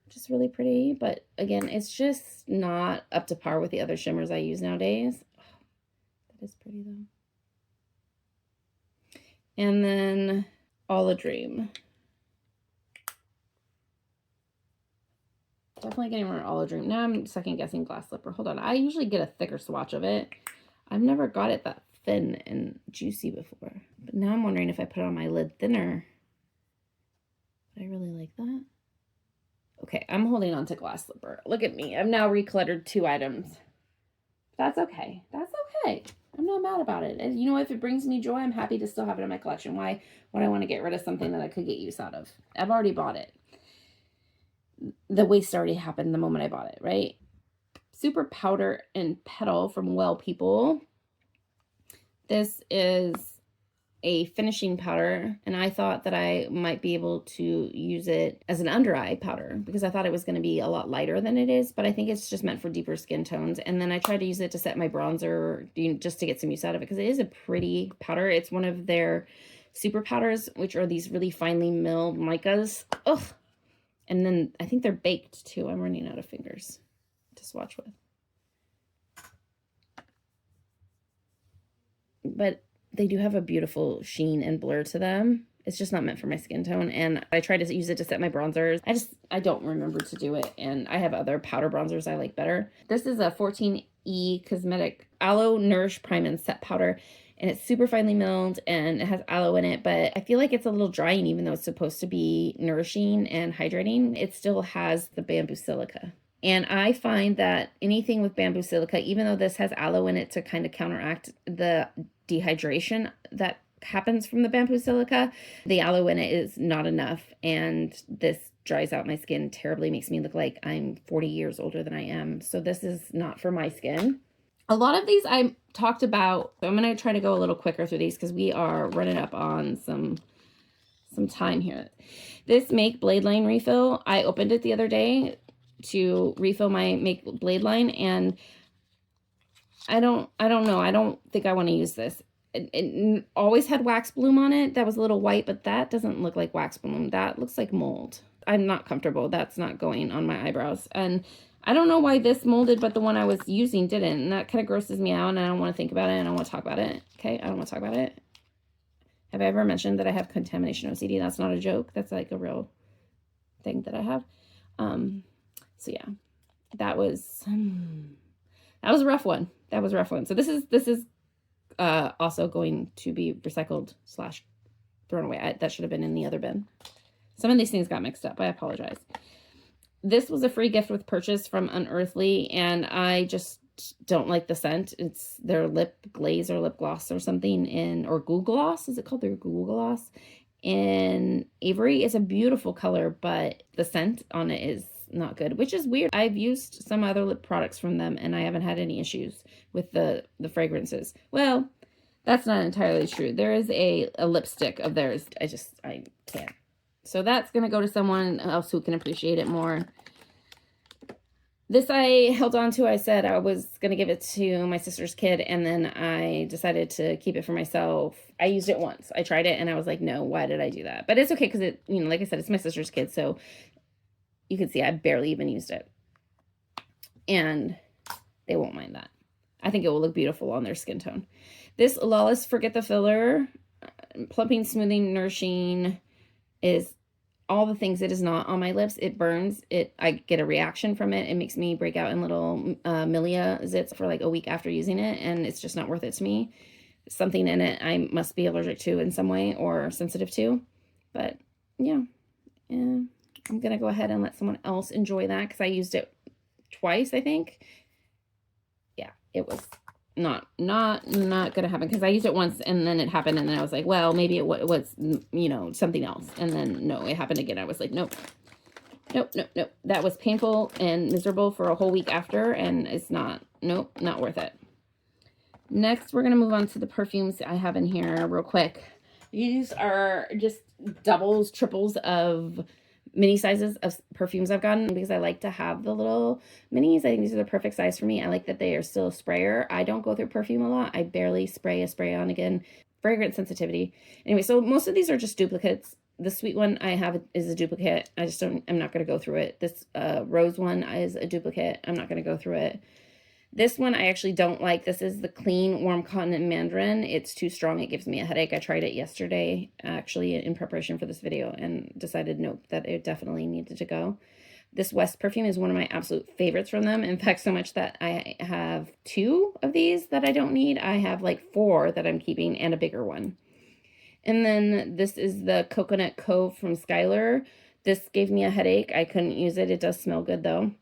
which is really pretty. But again, it's just not up to par with the other shimmers I use nowadays. Oh, that is pretty though. And then All a Dream. Definitely getting rid of All a Dream. Now I'm second guessing Glass Slipper. Hold on. I usually get a thicker swatch of it. I've never got it that thin and juicy before. But now I'm wondering if I put it on my lid thinner. Would I really like that? Okay, I'm holding on to Glass Slipper. Look at me. I've now recluttered 2 items. That's okay. That's okay. I'm not mad about it. And you know, if it brings me joy, I'm happy to still have it in my collection. Why would I want to get rid of something that I could get use out of? I've already bought it. The waste already happened the moment I bought it, right? Super Powder and Petal from Well People. This is a finishing powder, and I thought that I might be able to use it as an under eye powder because I thought it was going to be a lot lighter than it is, but I think it's just meant for deeper skin tones. And then I tried to use it to set my bronzer, just to get some use out of it, because it is a pretty powder. It's one of their super powders, which are these really finely milled micas. Ugh. And then I think they're baked too. I'm running out of fingers to swatch with. But they do have a beautiful sheen and blur to them. It's just not meant for my skin tone. And I tried to use it to set my bronzers. I don't remember to do it. And I have other powder bronzers I like better. This is a 14E Cosmetic Aloe Nourish Prime and Set Powder. And it's super finely milled and it has aloe in it. But I feel like it's a little drying, even though it's supposed to be nourishing and hydrating. It still has the bamboo silica. And I find that anything with bamboo silica, even though this has aloe in it to kind of counteract the dehydration that happens from the bamboo silica, the aloe in it is not enough. And this dries out my skin terribly, makes me look like I'm 40 years older than I am. So this is not for my skin. A lot of these I talked about, so I'm going to try to go a little quicker through these because we are running up on some time here. This Make Blade Line refill, I opened it the other day to refill my Make Blade Line, and I don't know. I don't think I want to use this. It always had wax bloom on it. That was a little white, but that doesn't look like wax bloom. That looks like mold. I'm not comfortable. That's not going on my eyebrows. And I don't know why this molded, but the one I was using didn't. And that kind of grosses me out, and I don't want to think about it, and I don't want to talk about it. Okay, I don't want to talk about it. Have I ever mentioned that I have contamination OCD? That's not a joke. That's like a real thing that I have. So yeah, that was a rough one. That was a rough one. So this is also going to be recycled / thrown away. That should have been in the other bin. Some of these things got mixed up. I apologize. This was a free gift with purchase from Unearthly, and I just don't like the scent. It's their lip glaze or lip gloss or something or Google Gloss. Is it called their Google Gloss? In Avery. It's a beautiful color, but the scent on it is not good, which is weird. I've used some other lip products from them and I haven't had any issues with the fragrances. Well, that's not entirely true. There is a lipstick of theirs. I can't. So that's going to go to someone else who can appreciate it more. This I held on to. I said I was going to give it to my sister's kid, and then I decided to keep it for myself. I used it once. I tried it and I was like, no, why did I do that? But it's okay because it, like I said, it's my sister's kid. So you can see I barely even used it. And they won't mind that. I think it will look beautiful on their skin tone. This Lawless Forget the Filler, plumping, smoothing, nourishing is all the things it is not on my lips. It burns. I get a reaction from it. It makes me break out in little milia zits for like a week after using it. And it's just not worth it to me. Something in it I must be allergic to in some way or sensitive to. But yeah. I'm going to go ahead and let someone else enjoy that because I used it twice, I think. it was not gonna happen, because I used it once and then it happened, and then I was like, well, maybe it was, you know, something else, and then no, it happened again. I was like, nope, nope, nope, nope. That was painful and miserable for a whole week after, and it's not, nope, not worth it. Next, we're gonna move on to the perfumes I have in here real quick. These are just doubles, triples of mini sizes of perfumes I've gotten, because I like to have the little minis. I think these are the perfect size for me. I like that they are still a sprayer. I don't go through perfume a lot. I barely spray a spray on. Again, fragrance sensitivity. Anyway, so most of these are just duplicates. The sweet one I have is a duplicate. I'm not going to go through it. This rose one is a duplicate. I'm not going to go through it. This one I actually don't like. This is the Clean Warm Cotton and Mandarin. It's too strong. It gives me a headache. I tried it yesterday, actually, in preparation for this video, and decided, nope, that it definitely needed to go. This West perfume is one of my absolute favorites from them. In fact, so much that I have 2 of these that I don't need. I have like 4 that I'm keeping, and a bigger one. And then this is the Coconut Cove from Skylar. This gave me a headache. I couldn't use it. It does smell good, though.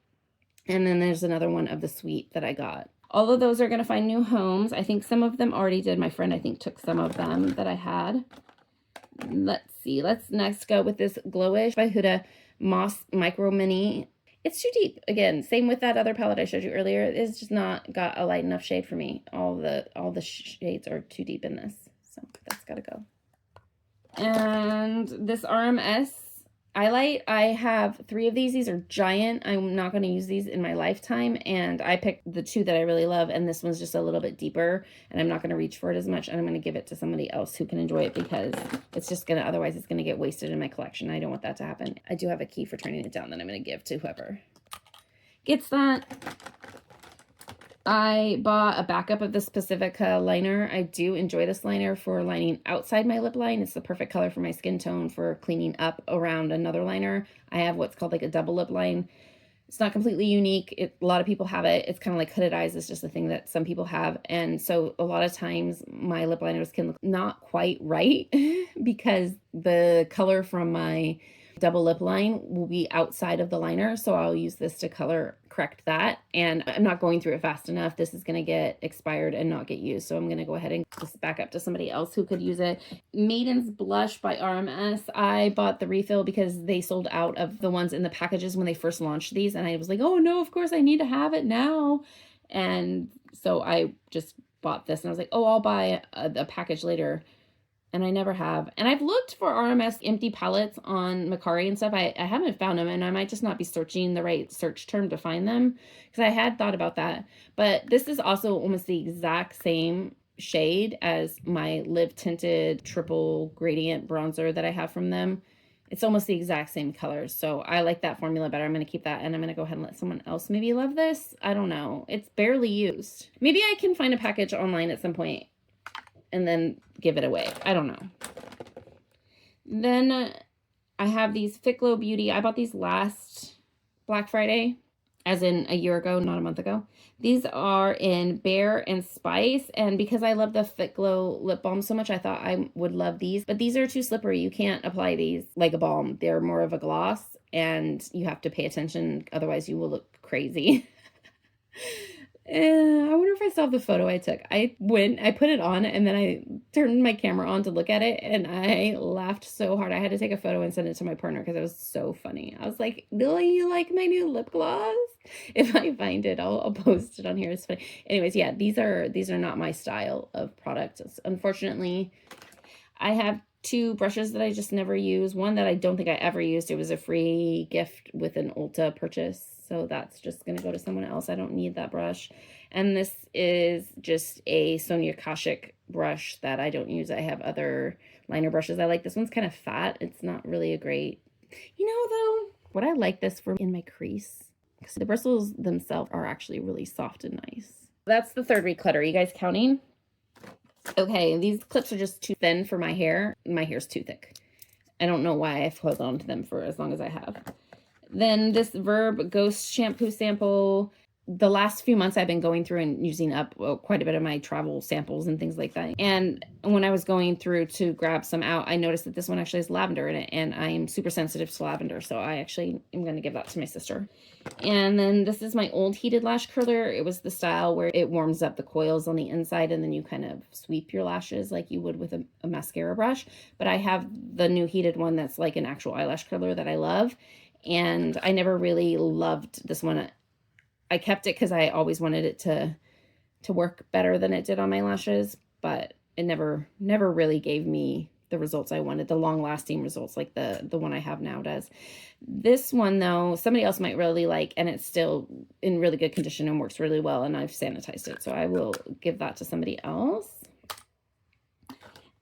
And then there's another one of the Sweet that I got. All of those are going to find new homes. I think some of them already did. My friend, I think, took some of them that I had. Let's see. Let's next go with this Glowish by Huda Moss Micro Mini. It's too deep. Again, same with that other palette I showed you earlier. It's just not got a light enough shade for me. All the shades are too deep in this. So that's got to go. And this RMS Eyelight, I have 3 of these. These are giant. I'm not going to use these in my lifetime, and I picked the 2 that I really love, and this one's just a little bit deeper, and I'm not going to reach for it as much, and I'm going to give it to somebody else who can enjoy it, because it's just going to, otherwise it's going to get wasted in my collection. I don't want that to happen. I do have a key for turning it down that I'm going to give to whoever gets that. I bought a backup of this Pacifica liner. I do enjoy this liner for lining outside my lip line. It's the perfect color for my skin tone for cleaning up around another liner. I have what's called like a double lip line. It's not completely unique. A lot of people have it. It's kind of like hooded eyes. It's just a thing that some people have. And so a lot of times my lip liners can look not quite right because the color from my double lip line will be outside of the liner. So I'll use this to color correct that. And I'm not going through it fast enough. This is going to get expired and not get used. So I'm going to go ahead and just back up to somebody else who could use it. Maiden's Blush by RMS. I bought the refill because they sold out of the ones in the packages when they first launched these. And I was like, oh no, of course I need to have it now. And so I just bought this and I was like, oh, I'll buy a package later. And I never have. And I've looked for RMS empty palettes on Mercari and stuff. I haven't found them, and I might just not be searching the right search term to find them, because I had thought about that. But this is also almost the exact same shade as my Live Tinted Triple Gradient Bronzer that I have from them. It's almost the exact same color. So I like that formula better. I'm going to keep that, and I'm going to go ahead and let someone else maybe love this. I don't know. It's barely used. Maybe I can find a package online at some point and then give it away. I don't know. Then I have these Fit Glow Beauty. I bought these last Black Friday, as in a year ago, not a month ago. These are in Bear and Spice, and because I love the Fit Glow lip balm so much, I thought I would love these. But these are too slippery. You can't apply these like a balm. They're more of a gloss, and you have to pay attention, otherwise you will look crazy. I wonder if I still have the photo I took. I put it on, and then I turned my camera on to look at it, and I laughed so hard. I had to take a photo and send it to my partner because it was so funny. I was like, do you like my new lip gloss? If I find it, I'll post it on here. It's funny. Anyways, yeah, these are not my style of product. Unfortunately, I have 2 brushes that I just never use. One that I don't think I ever used. It was a free gift with an Ulta purchase. So that's just going to go to someone else. I don't need that brush. And this is just a Sonia Kashuk brush that I don't use. I have other liner brushes. I like this one's kind of fat. It's not really a great, though, what I like this for in my crease, because the bristles themselves are actually really soft and nice. That's the third reclutter. You guys counting? Okay, these clips are just too thin for my hair. My hair's too thick. I don't know why I've held on to them for as long as I have. Then this Verb Ghost shampoo sample. the last few months I've been going through and using up quite a bit of my travel samples and things like that. And when I was going through to grab some out, I noticed that this one actually has lavender in it, and I'm super sensitive to lavender. So I actually am going to give that to my sister. And then this is my old heated lash curler. It was the style where it warms up the coils on the inside, and then you kind of sweep your lashes like you would with a mascara brush. But I have the new heated one that's like an actual eyelash curler that I love. And I never really loved this one. I kept it because I always wanted it to work better than it did on my lashes, but it never really gave me the results I wanted, the long-lasting results like the one I have now does. This one, though, somebody else might really like, and it's still in really good condition and works really well, and I've sanitized it, so I will give that to somebody else.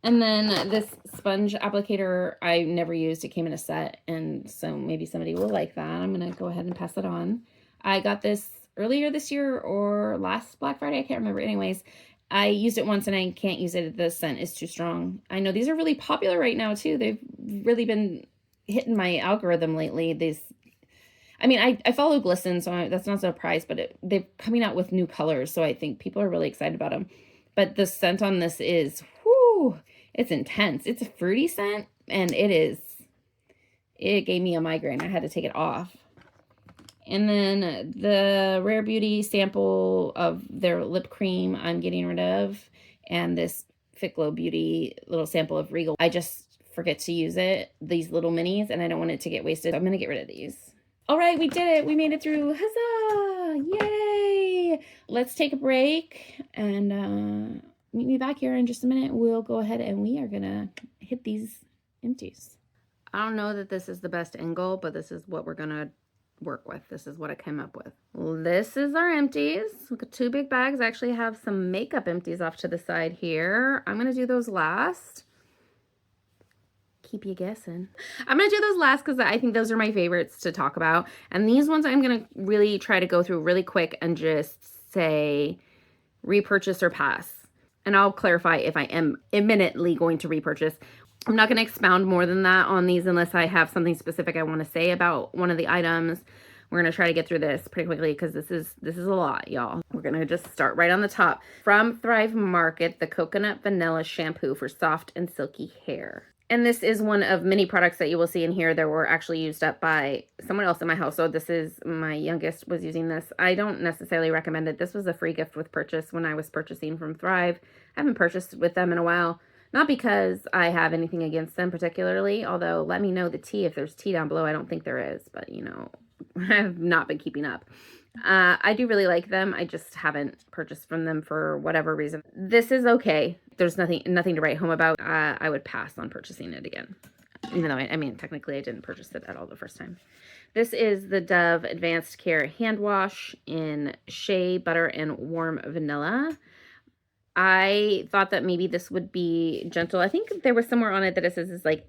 And then this sponge applicator I never used. It came in a set, and so maybe somebody will like that. I'm going to go ahead and pass it on. I got this earlier this year or last Black Friday. I can't remember. Anyways, I used it once and I can't use it. The scent is too strong. I know these are really popular right now too. They've really been hitting my algorithm lately. I follow Glisten, so that's not a surprise, but they're coming out with new colors, so I think people are really excited about them. But the scent on this is, whoo, it's intense. It's a fruity scent, and it gave me a migraine. I had to take it off. And then the Rare Beauty sample of their lip cream I'm getting rid of. And this Fit Glow Beauty little sample of Regal. I just forget to use it, these little minis, and I don't want it to get wasted. I'm going to get rid of these. All right, we did it. We made it through. Huzzah! Yay! Let's take a break and meet me back here in just a minute. We'll go ahead and we are going to hit these empties. I don't know that this is the best angle, but this is what we're going to work with. This is what I came up with. This is our empties. We've got 2 big bags. I actually have some makeup empties off to the side here. I'm going to do those last. Keep you guessing. I'm going to do those last because I think those are my favorites to talk about. And these ones I'm going to really try to go through really quick and just say repurchase or pass. And I'll clarify if I am imminently going to repurchase. I'm not going to expound more than that on these unless I have something specific I want to say about one of the items. We're going to try to get through this pretty quickly because this is a lot, y'all. We're going to just start right on the top. From Thrive Market, the Coconut Vanilla Shampoo for soft and silky hair. And this is one of many products that you will see in here that were actually used up by someone else in my household. This is my youngest was using this. I don't necessarily recommend it. This was a free gift with purchase when I was purchasing from Thrive. I haven't purchased with them in a while. Not because I have anything against them particularly, although let me know the tea if there's tea down below. I don't think there is, but you know, I have not been keeping up. I do really like them. I just haven't purchased from them for whatever reason. This is okay. There's nothing to write home about. I would pass on purchasing it again, even though I mean, technically I didn't purchase it at all the first time. This is the Dove Advanced Care Hand Wash in Shea Butter and Warm Vanilla. I thought that maybe this would be gentle. I think there was somewhere on it that it says it's like,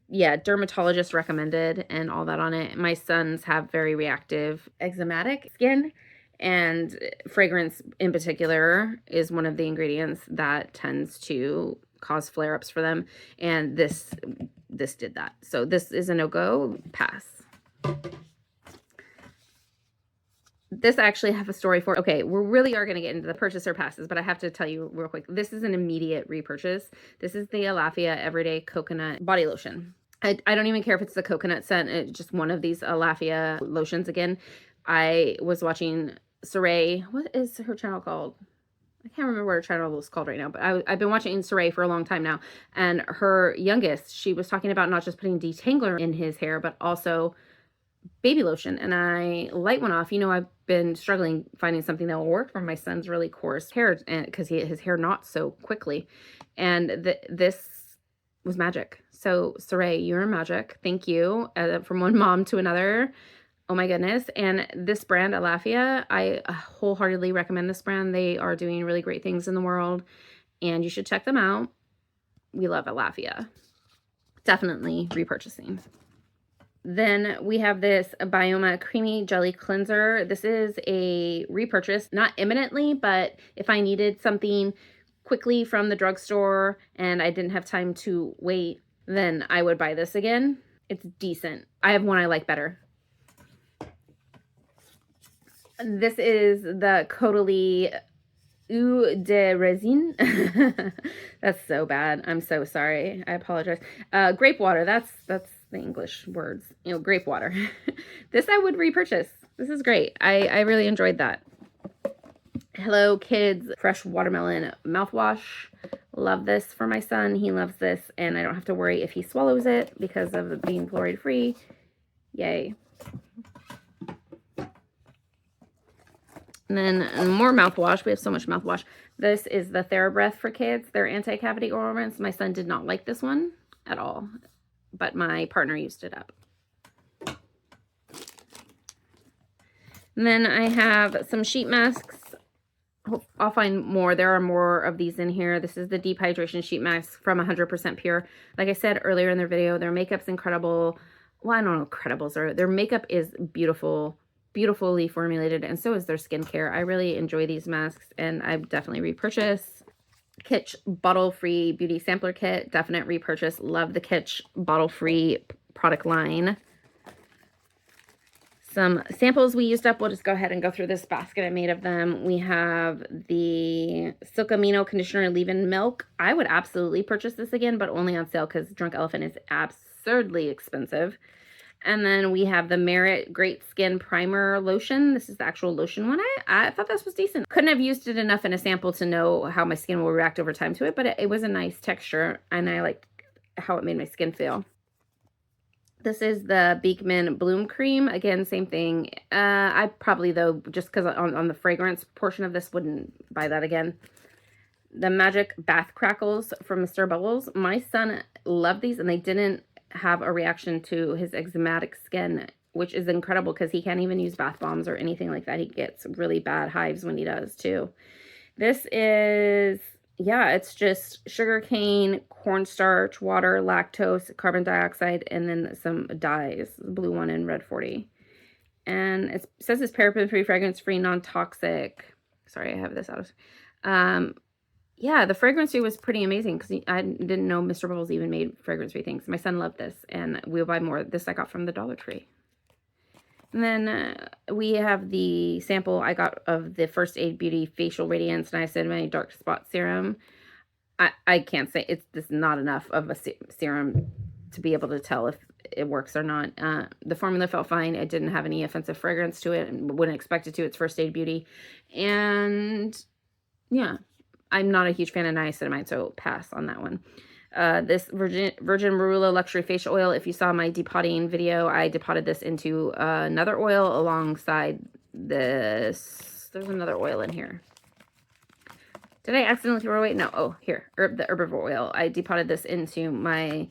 yeah, dermatologist recommended and all that on it. My sons have very reactive eczematic skin, and fragrance in particular is one of the ingredients that tends to cause flare-ups for them, and this did that. So this is a no-go, pass. This I actually have a story for. Okay, we really are going to get into the purchaser passes, but I have to tell you real quick. This is an immediate repurchase. This is the Alafia Everyday Coconut Body Lotion. I don't even care if it's the coconut scent. It's just one of these Alafia lotions. Again, I was watching Saray. What is her channel called? I can't remember what her channel is called right now, but I've been watching Saray for a long time now. And her youngest, she was talking about not just putting detangler in his hair, but also baby lotion. And I light one off. You know, I've been struggling finding something that will work for my son's really coarse hair, and because his hair knots so quickly. And this was magic. So Saray, you're magic. Thank you. From one mom to another. Oh my goodness. And this brand, Alafia, I wholeheartedly recommend this brand. They are doing really great things in the world, and you should check them out. We love Alafia. Definitely repurchasing. Then we have this Bioma Creamy Jelly Cleanser. This is a repurchase, not imminently, but if I needed something quickly from the drugstore and I didn't have time to wait, then I would buy this again. It's decent. I have one I like better. This is the Caudalie Eau de Resin. That's so bad. I'm so sorry. I apologize. Grape water. That's the English words. You know, grape water. This I would repurchase. This is great. I really enjoyed that. Hello Kids Fresh Watermelon Mouthwash. Love this for my son. He loves this, and I don't have to worry if he swallows it because of it being fluoride free. Yay. And then more mouthwash. We have so much mouthwash. This is the TheraBreath for kids. They're anti-cavity ointments. My son did not like this one at all, but my partner used it up. And then I have some sheet masks. I'll find more. There are more of these in here. This is the deep hydration sheet mask from 100% Pure. Like I said earlier in their video, their makeup's incredible. Well, I don't know what credibles are. Their makeup is beautiful, beautifully formulated, and so is their skincare. I really enjoy these masks, and I definitely repurchase. Kitsch bottle-free beauty sampler kit. Definite repurchase. Love the Kitsch bottle-free product line. Some samples we used up. We'll just go ahead and go through this basket I made of them. We have the Silk Amino Conditioner Leave-In Milk. I would absolutely purchase this again, but only on sale because Drunk Elephant is absurdly expensive. And then we have the Merit Great Skin Primer Lotion. This is the actual lotion one. I thought this was decent. Couldn't have used it enough in a sample to know how my skin will react over time to it, but it was a nice texture, and I liked how it made my skin feel. This is the Beekman Bloom Cream. Again, same thing. I probably, though, just because on the fragrance portion of this, wouldn't buy that again. The Magic Bath Crackles from Mr. Bubbles. My son loved these, and they didn't have a reaction to his eczematic skin, which is incredible because he can't even use bath bombs or anything like that. He gets really bad hives when he does, too. This is... yeah, it's just sugarcane, cornstarch, water, lactose, carbon dioxide, and then some dyes, the blue one and red 40. And it says it's paraben-free, fragrance-free, non-toxic. Sorry, I have this out of... yeah, the fragrance-free was pretty amazing because I didn't know Mr. Bubbles even made fragrance-free things. My son loved this, and we'll buy more. This I got from the Dollar Tree. And then we have the sample I got of the First Aid Beauty Facial Radiance Niacinamide Dark Spot Serum. I can't say it's not enough of a serum to be able to tell if it works or not. The formula felt fine. It didn't have any offensive fragrance to it, and wouldn't expect it to. It's First Aid Beauty. And yeah, I'm not a huge fan of niacinamide, so pass on that one. This Virgin Marula Luxury Facial Oil. If you saw my depotting video, I depotted this into another oil alongside this. There's another oil in here. Did I accidentally throw away? No. Oh, here. The Herbivore oil. I depotted this into my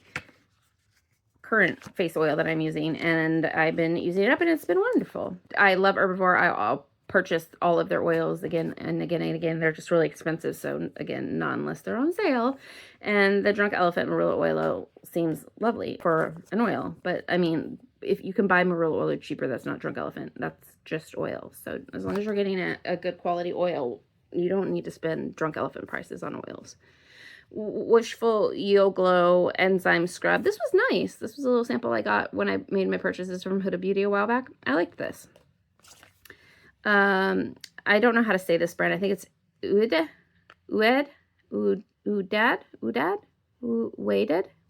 current face oil that I'm using, and I've been using it up, and it's been wonderful. I love Herbivore. I'll purchase all of their oils again and again and again. They're just really expensive, so again, not unless they're on sale. And the Drunk Elephant Marula oil seems lovely for an oil, but I mean, if you can buy Marula oil cheaper, that's not Drunk Elephant. That's just oil. So as long as you're getting a good quality oil, you don't need to spend Drunk Elephant prices on oils. Wishful Yo Glow Enzyme Scrub. This was nice. This was a little sample I got when I made my purchases from Huda Beauty a while back. I liked this. I don't know how to say this brand. I think it's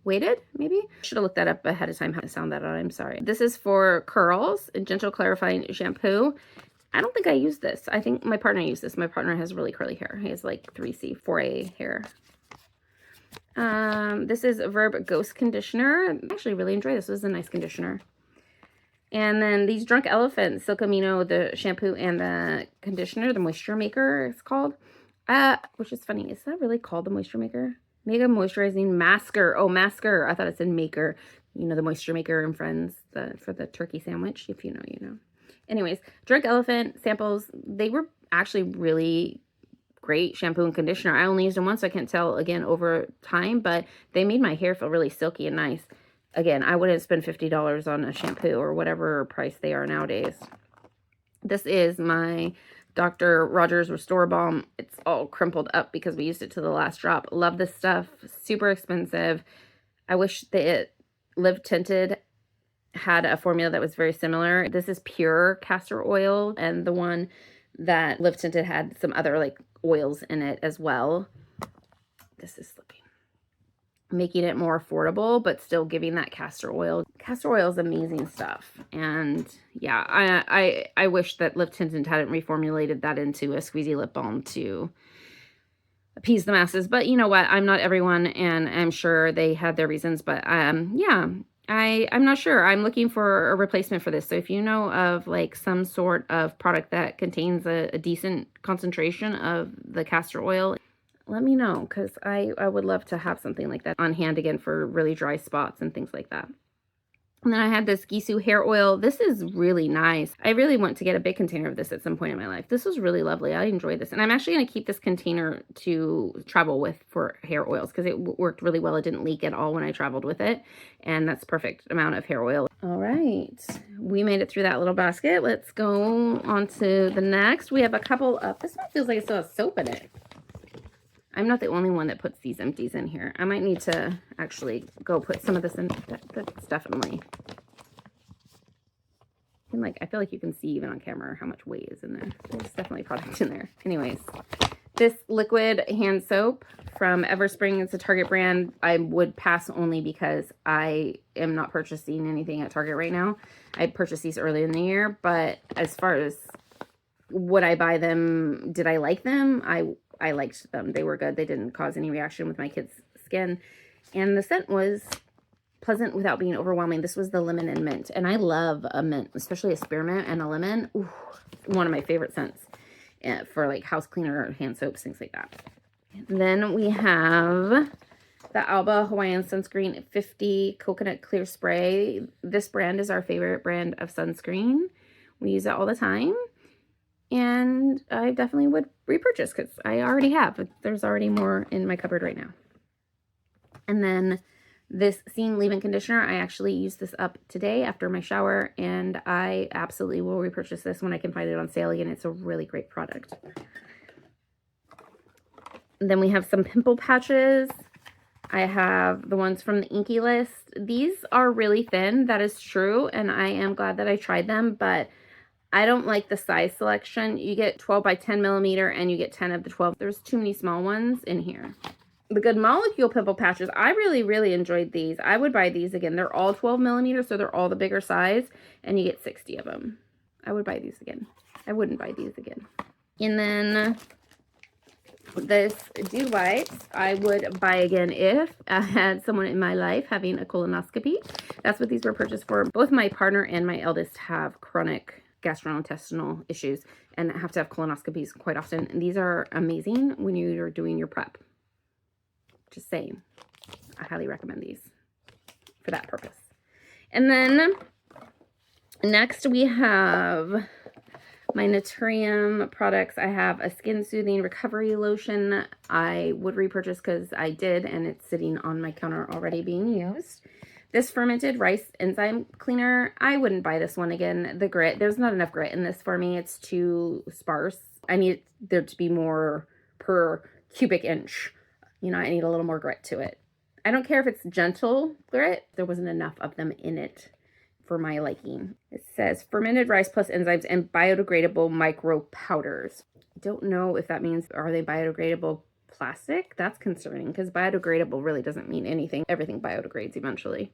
Weighted, maybe? Should have looked that up ahead of time how to sound that out. I'm sorry. This is for curls, a gentle clarifying shampoo. I don't think I used this. I think my partner used this. My partner has really curly hair. He has like 3C, 4A hair. This is Verb Ghost Conditioner. I actually really enjoy this. This is a nice conditioner. And then these Drunk Elephant Silk Amino, the shampoo and the conditioner, the Moisture Maker it's called. Which is funny. Is that really called the Moisture Maker? Mega Moisturizing Masker. Oh, Masker. I thought it said Maker. You know, the Moisture Maker and Friends for the turkey sandwich. If you know, you know. Anyways, Drunk Elephant samples. They were actually really great shampoo and conditioner. I only used them once, so I can't tell again over time, but they made my hair feel really silky and nice. Again, I wouldn't spend $50 on a shampoo or whatever price they are nowadays. This is my Dr. Rogers Restore Balm. It's all crumpled up because we used it to the last drop. Love this stuff. Super expensive. I wish that it Live Tinted had a formula that was very similar. This is pure castor oil, and the one that Live Tinted had some other like oils in it as well. This is slipping. Making it more affordable, but still giving that castor oil. Castor oil is amazing stuff. And yeah, I wish that Live Tinted hadn't reformulated that into a squeezy lip balm to appease the masses. But you know what? I'm not everyone, and I'm sure they had their reasons. But yeah, I'm not sure. I'm looking for a replacement for this. So if you know of like some sort of product that contains a decent concentration of the castor oil, let me know, because I would love to have something like that on hand again for really dry spots and things like that. And then I had this Gisou hair oil. This is really nice. I really want to get a big container of this at some point in my life. This was really lovely. I enjoyed this. And I'm actually going to keep this container to travel with for hair oils because it worked really well. It didn't leak at all when I traveled with it. And that's perfect amount of hair oil. All right. We made it through that little basket. Let's go on to the next. We have a couple of, this one feels like it still has soap in it. I'm not the only one that puts these empties in here. I might need to actually go put some of this in. That's definitely, and like, I feel like you can see even on camera how much weight is in there. There's definitely product in there. Anyways, this liquid hand soap from Everspring, it's a Target brand. I would pass only because I am not purchasing anything at Target right now. I purchased these early in the year, but as far as would I buy them, did I like them? I liked them. They were good. They didn't cause any reaction with my kids' skin. And the scent was pleasant without being overwhelming. This was the lemon and mint. And I love a mint, especially a spearmint and a lemon. Ooh, one of my favorite scents for like house cleaner, hand soaps, things like that. And then we have the Alba Hawaiian Sunscreen 50 Coconut Clear Spray. This brand is our favorite brand of sunscreen. We use it all the time. And I definitely would repurchase because I already have. There's already more in my cupboard right now. And then this Scene Leave-In Conditioner, I actually used this up today after my shower, and I absolutely will repurchase this when I can find it on sale again. It's a really great product. And then we have some pimple patches. I have the ones from the Inky List. These are really thin, that is true, and I am glad that I tried them, but I don't like the size selection. You get 12 by 10 millimeter and you get 10 of the 12. There's too many small ones in here. The Good Molecule pimple patches, I really enjoyed these. I would buy these again. They're all 12 millimeters, so they're all the bigger size, and you get 60 of them. I would buy these again. I wouldn't buy these again. And then this Dude Wipes, I would buy again if I had someone in my life having a colonoscopy. That's what these were purchased for. Both my partner and my eldest have chronic gastrointestinal issues and have to have colonoscopies quite often. And these are amazing when you're doing your prep. Just saying. I highly recommend these for that purpose. And then next we have my Naturium products. I have a skin soothing recovery lotion. I would repurchase because I did, and it's sitting on my counter already being used. This fermented rice enzyme cleaner, I wouldn't buy this one again. The grit, there's not enough grit in this for me. It's too sparse. I need there to be more per cubic inch. You know, I need a little more grit to it. I don't care if it's gentle grit. There wasn't enough of them in it for my liking. It says fermented rice plus enzymes and biodegradable micro powders. I don't know if that means, are they biodegradable plastic? That's concerning because biodegradable really doesn't mean anything. Everything biodegrades eventually.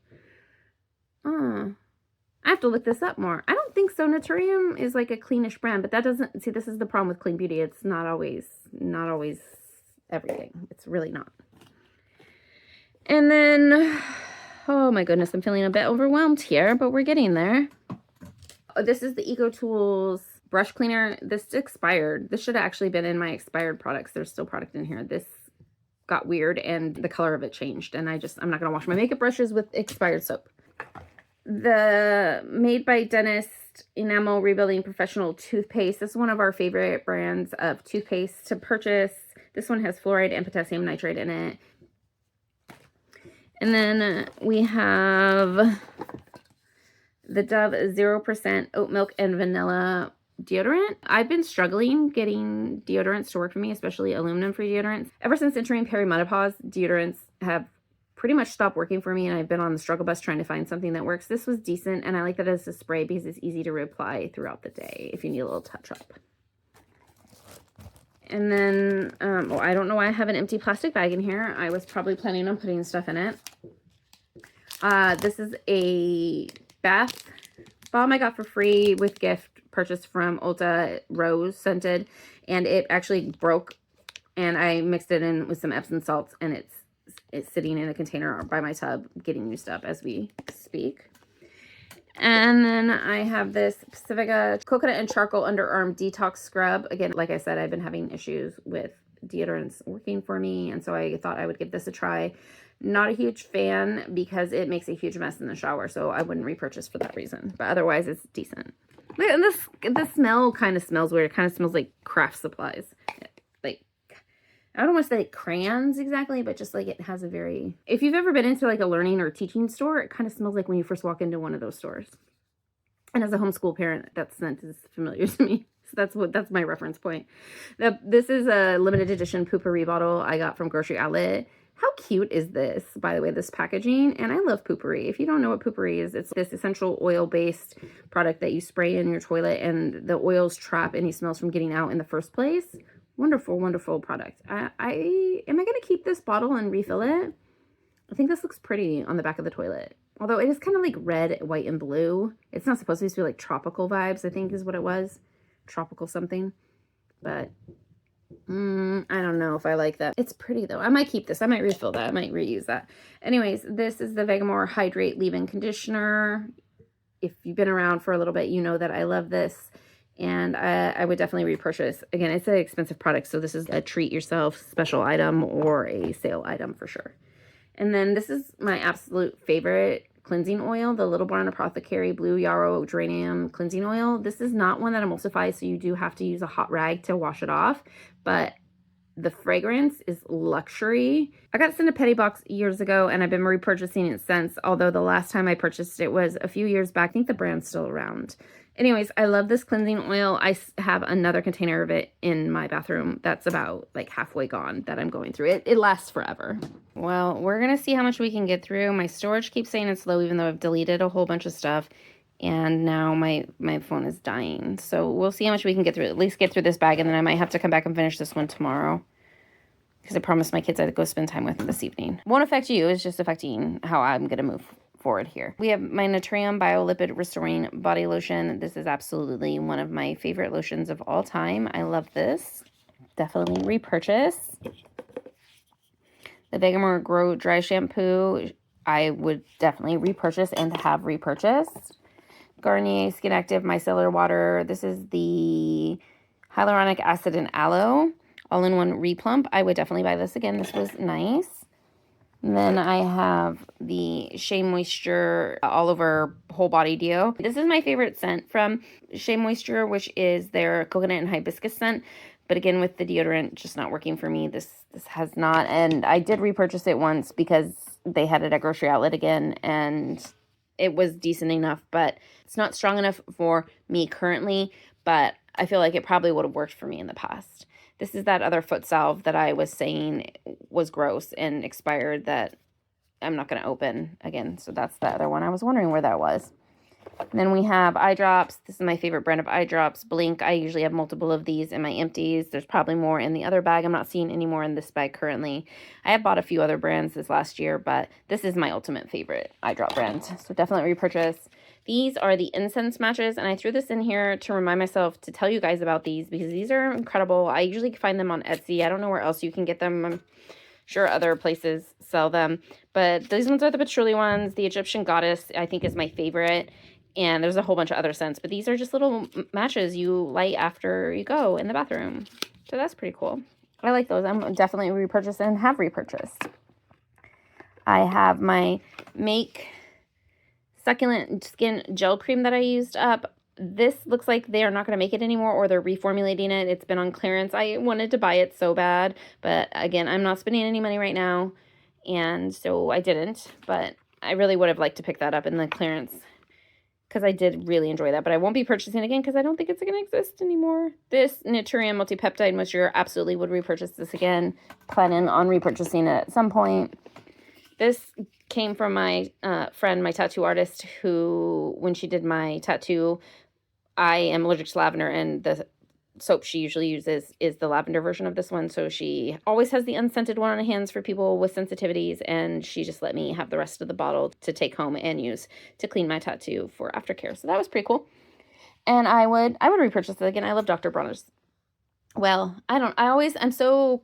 I have to look this up more. I don't think so. Naturium is like a cleanish brand, but that doesn't, see, this is the problem with clean beauty. It's not always everything. It's really not. And then, oh my goodness, I'm feeling a bit overwhelmed here, but we're getting there. This is the EcoTools brush cleaner. This expired. This should have actually been in my expired products. There's still product in here. This got weird and the color of it changed. And I'm not going to wash my makeup brushes with expired soap. The Made by Dentist Enamel Rebuilding Professional Toothpaste. This is one of our favorite brands of toothpaste to purchase. This one has fluoride and potassium nitrate in it. And then we have the Dove 0% oat milk and vanilla deodorant. I've been struggling getting deodorants to work for me, especially aluminum-free deodorants. Ever since entering perimenopause, deodorants have pretty much stopped working for me, and I've been on the struggle bus trying to find something that works. This was decent, and I like that as a spray because it's easy to reapply throughout the day if you need a little touch up. And then, well, I don't know why I have an empty plastic bag in here. I was probably planning on putting stuff in it. This is a bath bomb I got for free with gift purchase from Ulta, rose scented, and it actually broke, and I mixed it in with some Epsom salts, and it's sitting in a container by my tub getting used up as we speak. And then I have this Pacifica coconut and charcoal underarm detox scrub. Again, like I said, I've been having issues with deodorants working for me, and so I thought I would give this a try. Not a huge fan because it makes a huge mess in the shower, so I wouldn't repurchase for that reason. But otherwise, it's decent. And the smell kind of smells weird. It kind of smells like craft supplies. Like, I don't want to say like crayons exactly, but just like it has a very... If you've ever been into like a learning or teaching store, it kind of smells like when you first walk into one of those stores. And as a homeschool parent, that scent is familiar to me. So that's my reference point. This is a limited edition Poopery bottle I got from Grocery Outlet. How cute is this, by the way, this packaging? And I love Poopery. If you don't know what Poopery is, it's this essential oil-based product that you spray in your toilet, and the oils trap any smells from getting out in the first place. Wonderful, wonderful product. Am I going to keep this bottle and refill it? I think this looks pretty on the back of the toilet. Although it is kind of like red, white, and blue. It's not supposed to be like tropical vibes, I think is what it was. Tropical something. But... I don't know if I like that. It's pretty though. I might keep this. I might refill that. I might reuse that. Anyways, this is the Vegamore Hydrate Leave-In Conditioner. If you've been around for a little bit, you know that I love this. And I would definitely repurchase. Again, it's an expensive product, so this is a treat yourself special item or a sale item for sure. And then this is my absolute favorite cleansing oil, the Little Barn Apothecary Blue Yarrow Geranium Cleansing Oil. This is not one that emulsifies, so you do have to use a hot rag to wash it off, but the fragrance is luxury. I got this in a Petty box years ago, and I've been repurchasing it since, although the last time I purchased it was a few years back. I think the brand's still around. Anyways, I love this cleansing oil. I have another container of it in my bathroom that's about like halfway gone that I'm going through. It lasts forever. Well, we're going to see how much we can get through. My storage keeps saying it's low, even though I've deleted a whole bunch of stuff. And now my phone is dying. So we'll see how much we can get through. At least get through this bag, and then I might have to come back and finish this one tomorrow. Because I promised my kids I'd go spend time with them this evening. Won't affect you. It's just affecting how I'm going to move forward here. We have my Naturium Biolipid Restoring Body Lotion. This is absolutely one of my favorite lotions of all time. I love this. Definitely repurchase. The Vegamore Grow Dry Shampoo, I would definitely repurchase and have repurchased. Garnier Skin Active Micellar Water. This is the Hyaluronic Acid and Aloe all-in-one replump. I would definitely buy this again. This was nice. And then I have the Shea Moisture All Over Whole Body Deo. This is my favorite scent from Shea Moisture, which is their coconut and hibiscus scent. But again, with the deodorant just not working for me, this has not. And I did repurchase it once because they had it at Grocery Outlet again, and it was decent enough, but it's not strong enough for me currently, but I feel like it probably would have worked for me in the past. This is that other foot salve that I was saying was gross and expired that I'm not going to open again. So that's the other one. I was wondering where that was. And then we have eye drops. This is my favorite brand of eye drops, Blink. I usually have multiple of these in my empties. There's probably more in the other bag. I'm not seeing any more in this bag currently. I have bought a few other brands this last year, but this is my ultimate favorite eye drop brand. So definitely repurchase. These are the incense matches, and I threw this in here to remind myself to tell you guys about these because these are incredible. I usually find them on Etsy. I don't know where else you can get them. I'm sure other places sell them, but these ones are the patchouli ones. The Egyptian Goddess, I think, is my favorite. And there's a whole bunch of other scents, but these are just little matches you light after you go in the bathroom. So that's pretty cool. I like those. I'm definitely repurchased and have repurchased. I have my Make Succulent Skin Gel Cream that I used up. This looks like they are not going to make it anymore, or they're reformulating it. It's been on clearance. I wanted to buy it so bad, but again, I'm not spending any money right now, and so I didn't, but I really would have liked to pick that up in the clearance because I did really enjoy that, but I won't be purchasing it again because I don't think it's going to exist anymore. This Naturium Multipeptide Moisture, absolutely would repurchase this again. Planning on repurchasing it at some point. This came from my friend, my tattoo artist, who, when she did my tattoo, I am allergic to lavender, and the soap she usually uses is the lavender version of this one. So she always has the unscented one on her hands for people with sensitivities, and she just let me have the rest of the bottle to take home and use to clean my tattoo for aftercare. So that was pretty cool. And I would repurchase it again. I love Dr. Bronner's. Well, I'm so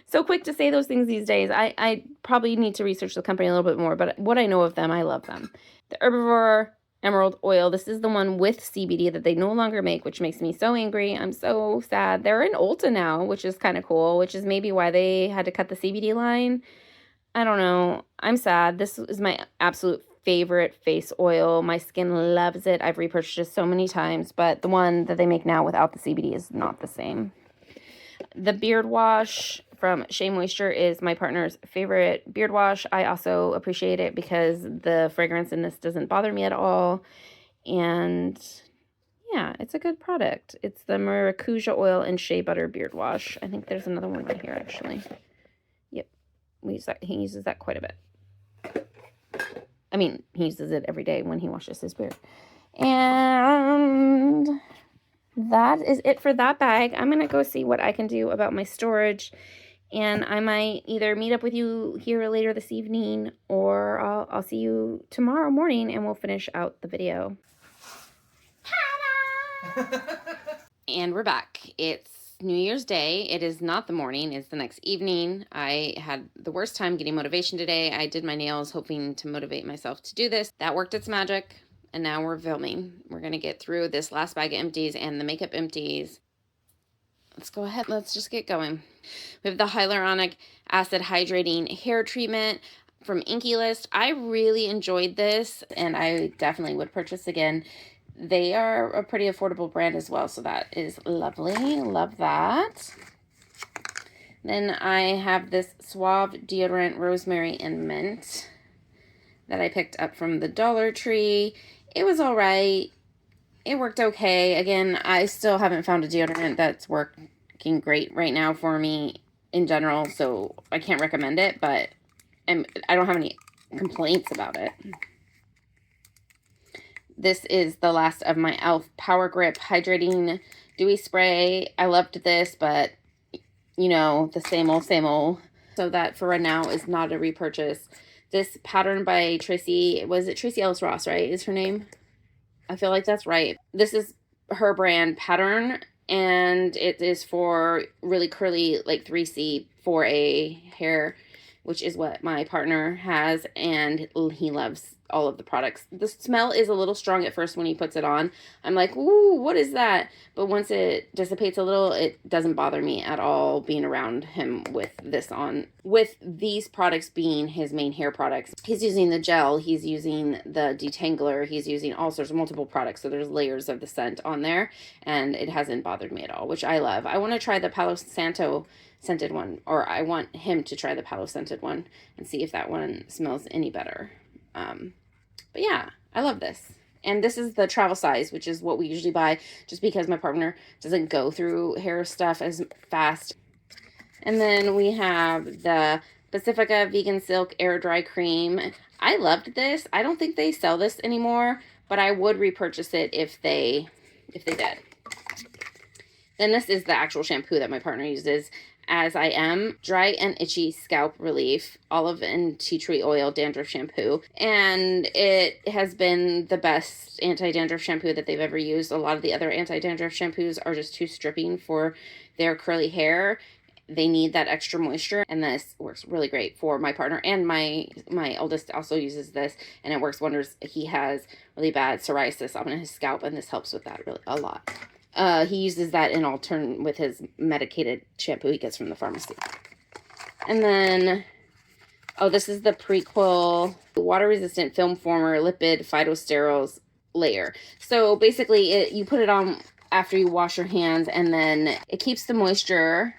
so quick to say those things these days. I probably need to research the company a little bit more, but what I know of them, I love them. The Herbivore Emerald Oil. This is the one with CBD that they no longer make, which makes me so angry. I'm so sad. They're in Ulta now, which is kind of cool, which is maybe why they had to cut the CBD line. I don't know. I'm sad. This is my absolute favorite face oil. My skin loves it. I've repurchased it so many times, but the one that they make now without the CBD is not the same. The beard wash from Shea Moisture is my partner's favorite beard wash. I also appreciate it because the fragrance in this doesn't bother me at all. And yeah, it's a good product. It's the Maracuja Oil and Shea Butter Beard Wash. I think there's another one right here, actually. Yep. He uses that quite a bit. I mean, he uses it every day when he washes his beard. And that is it for that bag. I'm going to go see what I can do about my storage. And I might either meet up with you here later this evening, or I'll see you tomorrow morning and we'll finish out the video. And we're back. It's New Year's Day. It is not the morning, it's the next evening. I had the worst time getting motivation today. I did my nails hoping to motivate myself to do this. That worked its magic, and now we're filming. We're going to get through this last bag of empties and the makeup empties. Let's go ahead. Let's just get going. We have the hyaluronic acid hydrating hair treatment from Inky List. I really enjoyed this, and I definitely would purchase again. They are a pretty affordable brand as well, so that is lovely. Love that. Then I have this Suave deodorant, rosemary and mint, that I picked up from the Dollar Tree. It was all right. It worked okay. Again, I still haven't found a deodorant that's working great right now for me in general, so I can't recommend it, but I don't have any complaints about it. This is the last of my e.l.f. Power Grip Hydrating Dewy Spray. I loved this, but, you know, the same old, same old. So that for right now is not a repurchase. This pattern by Tracy, was it Tracy Ellis Ross, right? Is her name? I feel like that's right. This is her brand pattern, and it is for really curly, like 3C 4A hair, which is what my partner has, and he loves all of the products. The smell is a little strong at first when he puts it on. I'm like, ooh, what is that? But once it dissipates a little, it doesn't bother me at all being around him with this on. With these products being his main hair products, he's using the gel, he's using the detangler, he's using all sorts of multiple products. So there's layers of the scent on there, and it hasn't bothered me at all, which I love. I want to try the Palo Santo scented one, or I want him to try the Palo scented one and see if that one smells any better. But yeah, I love this. And this is the travel size, which is what we usually buy just because my partner doesn't go through hair stuff as fast. And then we have the Pacifica Vegan Silk Air Dry Cream. I loved this. I don't think they sell this anymore, but I would repurchase it if they did. Then this is the actual shampoo that my partner uses. As I Am Dry and Itchy Scalp Relief Olive and Tea Tree Oil Dandruff Shampoo, and it has been the best anti-dandruff shampoo that they've ever used. A lot of the other anti-dandruff shampoos are just too stripping for their curly hair. They need that extra moisture, and this works really great for my partner, and my oldest also uses this, and it works wonders. He has really bad psoriasis on his scalp, and this helps with that really a lot. He uses that in alternate with his medicated shampoo he gets from the pharmacy. And then, oh, this is the Prequel water-resistant film former lipid phytosterols layer. So basically, you put it on after you wash your hands, and then it keeps the moisture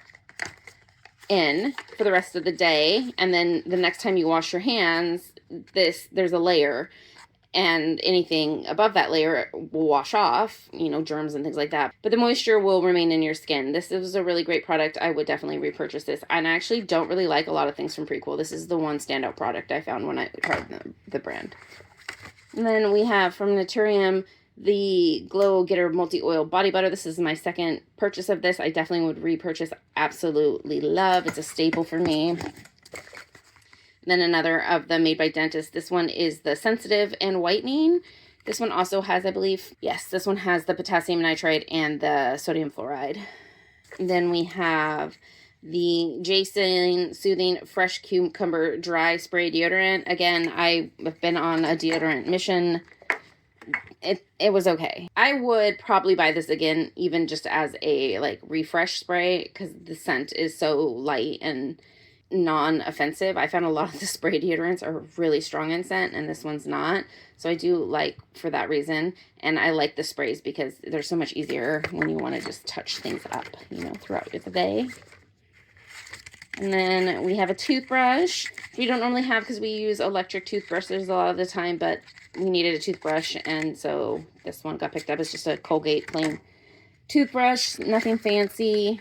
in for the rest of the day. And then the next time you wash your hands, there's a layer. and anything above that layer will wash off, you know, germs and things like that. But the moisture will remain in your skin. This is a really great product. I would definitely repurchase this. And I actually don't really like a lot of things from Prequel. This is the one standout product I found when I tried the brand. And then we have from Naturium the Glow Getter Multi-Oil Body Butter. This is my second purchase of this. I definitely would repurchase. Absolutely love. It's a staple for me. Then another of the Made by Dentist. This one is the Sensitive and Whitening. This one also has, I believe, yes, this one has the potassium nitrite and the sodium fluoride. Then we have the Jason Soothing Fresh Cucumber Dry Spray Deodorant. Again, I've been on a deodorant mission. It was okay. I would probably buy this again, even just as a like refresh spray, because the scent is so light and non-offensive. I found a lot of the spray deodorants are really strong in scent, and this one's not. So I do like for that reason. And I like the sprays because they're so much easier when you want to just touch things up, you know, throughout the day. And then we have a toothbrush. We don't normally have because we use electric toothbrushes a lot of the time, but we needed a toothbrush, and so this one got picked up. It's just a Colgate plain toothbrush, nothing fancy.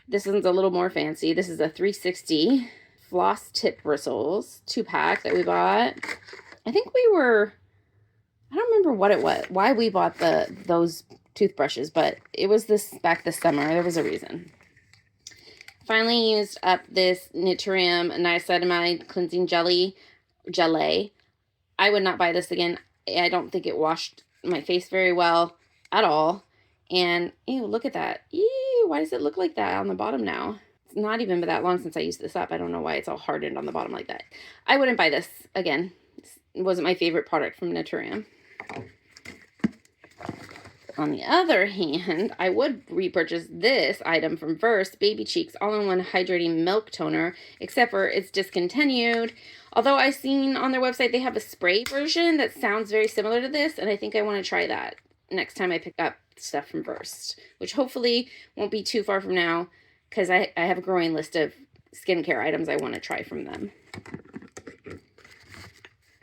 This one's a little more fancy. This is a 360 floss tip bristles 2-pack that we bought. I think I don't remember what it was, why we bought those toothbrushes, but it was back this summer. There was a reason. Finally used up this Naturium niacinamide cleansing gelée. I would not buy this again. I don't think it washed my face very well at all. And, ew, look at that. Ew, why does it look like that on the bottom now? It's not even been that long since I used this up. I don't know why it's all hardened on the bottom like that. I wouldn't buy this again. It wasn't my favorite product from Naturium. On the other hand, I would repurchase this item from Versed, Baby Cheeks All-in-One Hydrating Milk Toner, except for it's discontinued. Although I've seen on their website they have a spray version that sounds very similar to this, and I think I want to try that next time I pick up stuff from Versed, which hopefully won't be too far from now, because I have a growing list of skincare items I want to try from them.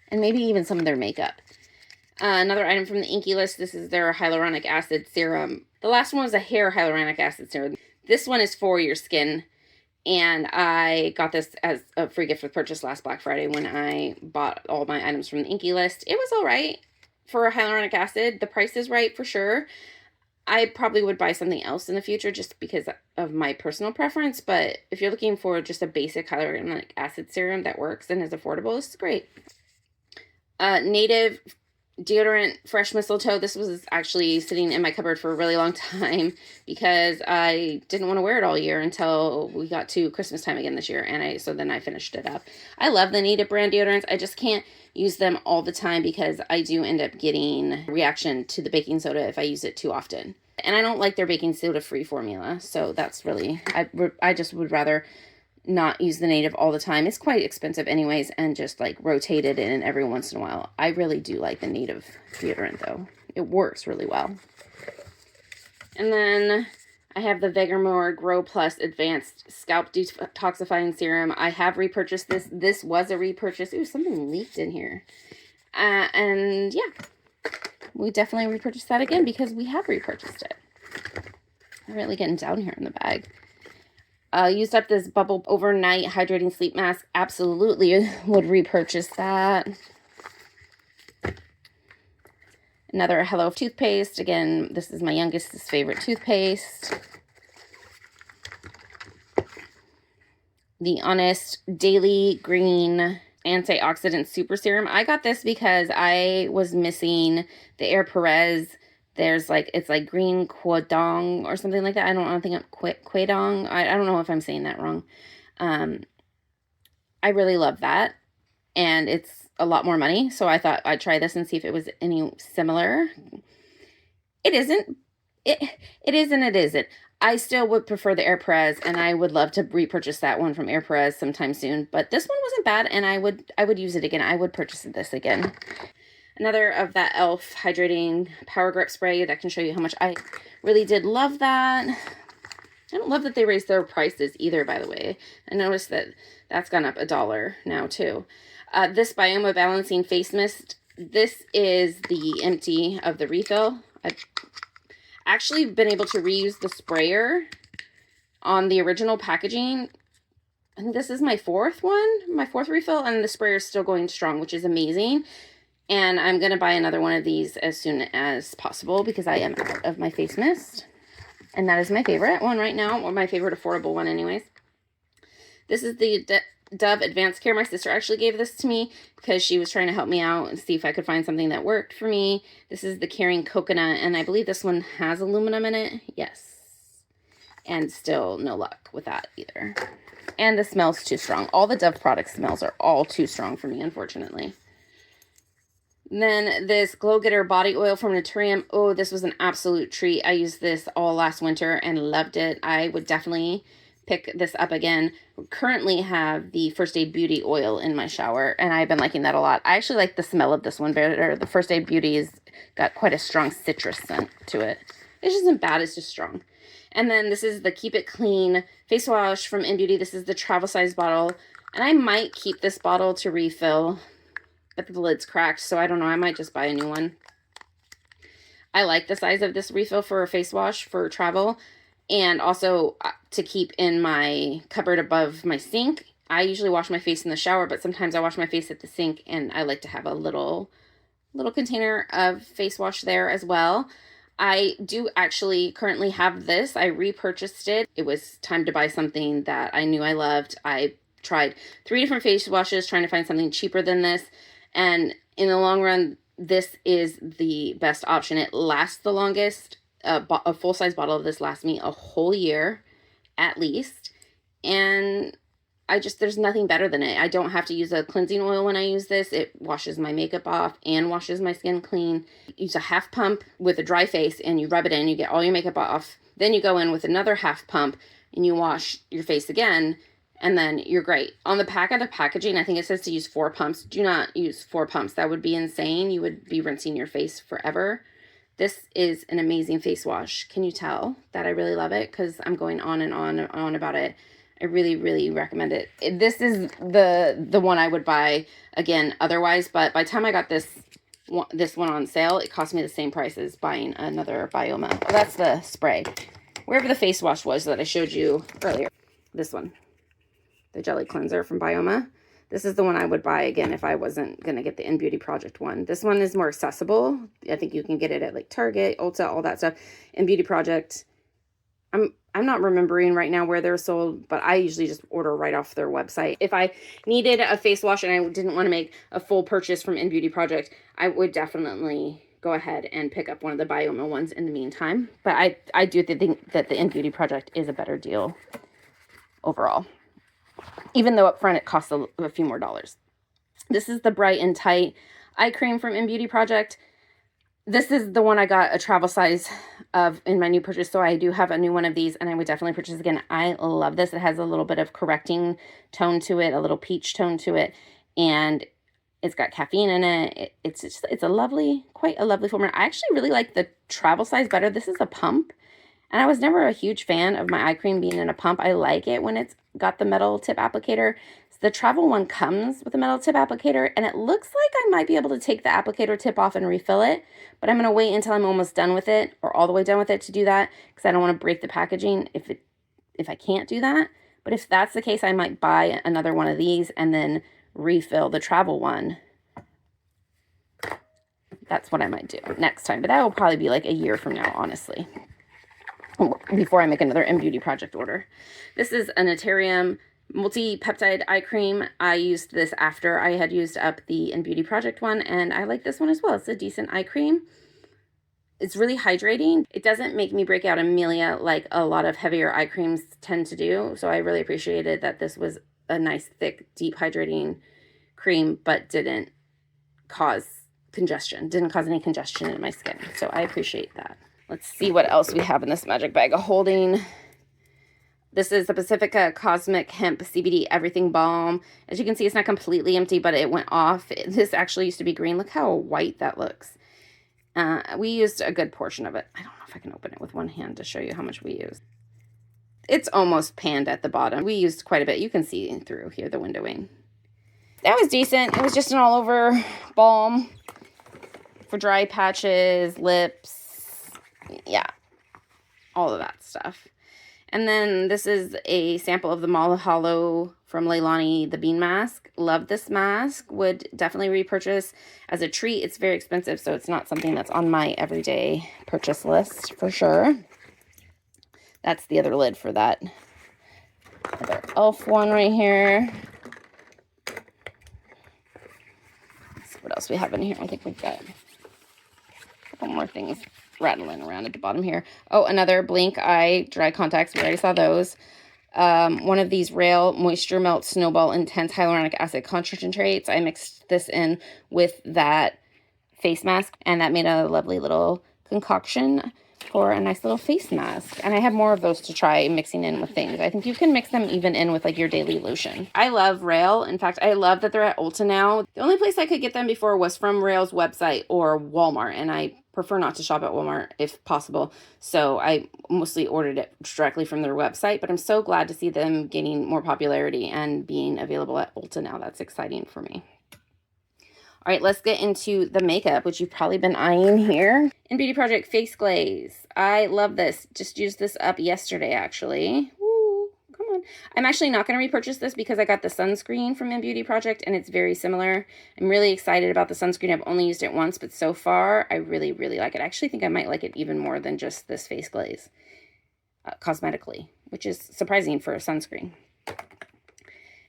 And maybe even some of their makeup. Another item from the Inky List, this is their hyaluronic acid serum. The last one was a hair hyaluronic acid serum. This one is for your skin, and I got this as a free gift with purchase last Black Friday when I bought all my items from the Inky List. It was all right for a hyaluronic acid. The price is right for sure. I probably would buy something else in the future just because of my personal preference, but if you're looking for just a basic hyaluronic acid serum that works and is affordable, this is great. Native deodorant Fresh Mistletoe. This was actually sitting in my cupboard for a really long time because I didn't want to wear it all year until we got to Christmas time again this year, and so then I finished it up. I love the Native brand deodorants. I just can't use them all the time because I do end up getting reaction to the baking soda if I use it too often. And I don't like their baking soda free formula, so that's really, I just would rather not use the Native all the time. It's quite expensive anyways, and just like rotate it in every once in a while. I really do like the Native deodorant though. It works really well. And then I have the Vegamore Grow Plus Advanced Scalp Detoxifying Serum. I have repurchased this. This was a repurchase. Ooh, something leaked in here. And yeah, we definitely repurchased that again because we have repurchased it. I'm really getting down here in the bag. Used up this Bubble Overnight Hydrating Sleep Mask. Absolutely would repurchase that. Another Hello toothpaste. Again, this is my youngest's favorite toothpaste. The Honest Daily Green Antioxidant Super Serum. I got this because I was missing the Air Perez. There's like, it's like green quadong or something like that. I don't think I'm quadong. I don't know if I'm saying that wrong. I really love that. And it's a lot more money. So I thought I'd try this and see if it was any similar. It isn't. It is and it isn't. I still would prefer the Air Perez, and I would love to repurchase that one from Air Perez sometime soon. But this one wasn't bad, and I would use it again. I would purchase this again. Another of that e.l.f. Hydrating Power Grip Spray that can show you how much I really did love that. I don't love that they raised their prices either, by the way. I noticed that that's gone up $1 now, too. This Bioma Balancing Face Mist. This is the empty of the refill. I've actually been able to reuse the sprayer on the original packaging. I think this is my fourth refill, and the sprayer is still going strong, which is amazing. And I'm going to buy another one of these as soon as possible because I am out of my face mist. And that is my favorite one right now, or my favorite affordable one anyways. This is the Dove Advanced Care. My sister actually gave this to me because she was trying to help me out and see if I could find something that worked for me. This is the Caring Coconut, and I believe this one has aluminum in it. Yes. And still no luck with that either. And the smell's too strong. All the Dove product smells are all too strong for me, unfortunately. Then this Glow Getter body oil from Naturium. Oh, this was an absolute treat. I used this all last winter and loved it. I would definitely pick this up again. Currently have the First Aid Beauty oil in my shower, and I've been liking that a lot. I actually like the smell of this one better. The First Aid Beauty has got quite a strong citrus scent to it. It isn't bad, it's just strong. And then this is the Keep It Clean face wash from InBeauty. This is the travel size bottle, and I might keep this bottle to refill, but the lid's cracked, so I don't know. I might just buy a new one. I like the size of this refill for a face wash for travel, and also to keep in my cupboard above my sink. I usually wash my face in the shower, but sometimes I wash my face at the sink, and I like to have a little container of face wash there as well. I do actually currently have this. I repurchased it. It was time to buy something that I knew I loved. I tried 3 different face washes trying to find something cheaper than this. And in the long run, this is the best option. It lasts the longest. A full-size bottle of this lasts me a whole year at least. And there's nothing better than it. I don't have to use a cleansing oil when I use this. It washes my makeup off and washes my skin clean. You use a half pump with a dry face and you rub it in, you get all your makeup off. Then you go in with another half pump and you wash your face again, and then you're great. On the back of the packaging, I think it says to use 4 pumps. Do not use 4 pumps. That would be insane. You would be rinsing your face forever. This is an amazing face wash. Can you tell that I really love it? Because I'm going on and on and on about it. I really, really recommend it. This is the one I would buy again otherwise, but by the time I got this one on sale, it cost me the same price as buying another Bioma. Well, that's the spray. Wherever the face wash was that I showed you earlier. This one. The Jelly Cleanser from Bioma. This is the one I would buy again if I wasn't going to get the InBeauty Project one. This one is more accessible. I think you can get it at like Target, Ulta, all that stuff. InBeauty Project, I'm not remembering right now where they're sold, but I usually just order right off their website. If I needed a face wash and I didn't want to make a full purchase from InBeauty Project, I would definitely go ahead and pick up one of the Bioma ones in the meantime. But I do think that the InBeauty Project is a better deal overall, even though up front it costs a few more dollars. This is the Bright and Tight eye cream from InBeauty Project. This is the one I got a travel size of in my new purchase, so I do have a new one of these, and I would definitely purchase again. I love this. It has a little bit of correcting tone to it, a little peach tone to it, and it's got caffeine in it. It's quite a lovely formula. I actually really like the travel size better. This is a pump, and I was never a huge fan of my eye cream being in a pump. I like it when it's got the metal tip applicator. So the travel one comes with a metal tip applicator, and it looks like I might be able to take the applicator tip off and refill it, but I'm going to wait until I'm almost done with it, or all the way done with it, to do that, because I don't want to break the packaging if I can't do that. But if that's the case, I might buy another one of these and then refill the travel one. That's what I might do next time, but that will probably be like a year from now, honestly, before I make another InBeauty Project order. This is a Naturium multi-peptide eye cream. I used this after I had used up the InBeauty Project one, and I like this one as well. It's a decent eye cream. It's really hydrating. It doesn't make me break out amelia like a lot of heavier eye creams tend to do, so I really appreciated that this was a nice, thick, deep hydrating cream, but didn't cause congestion. Didn't cause any congestion in my skin, so I appreciate that. Let's see what else we have in this magic bag of holding. This is the Pacifica Cosmic Hemp CBD Everything Balm. As you can see, it's not completely empty, but it went off. This actually used to be green. Look how white that looks. We used a good portion of it. I don't know if I can open it with one hand to show you how much we used. It's almost panned at the bottom. We used quite a bit. You can see through here the windowing. That was decent. It was just an all-over balm. for dry patches, lips, yeah, all of that stuff. And then this is a sample of the Mahalo from Leilani, the bean mask. Love this mask. Would definitely repurchase as a treat. It's very expensive, so it's not something that's on my everyday purchase list for sure. That's the other lid for that other e.l.f. one right here. Let's see what else we have in here. I think we've got a couple more things rattling around at the bottom here. Oh, another Blink Eye dry contacts. We already saw those. One of these Rail Moisture Melt Snowball Intense Hyaluronic Acid Concentrates. I mixed this in with that face mask, and that made a lovely little concoction for a nice little face mask. And I have more of those to try mixing in with things. I think you can mix them even in with like your daily lotion. I love Rail. In fact, I love that they're at Ulta now. The only place I could get them before was from Rail's website or Walmart, and I prefer not to shop at Walmart if possible. So I mostly ordered it directly from their website, but I'm so glad to see them gaining more popularity and being available at Ulta now. That's exciting for me. All right, let's get into the makeup, which you've probably been eyeing here. In Beauty Project Face Glaze. I love this. Just used this up yesterday, actually. Woo, come on. I'm actually not going to repurchase this because I got the sunscreen from In Beauty Project, and it's very similar. I'm really excited about the sunscreen. I've only used it once, but so far, I really, really like it. I actually think I might like it even more than just this face glaze cosmetically, which is surprising for a sunscreen.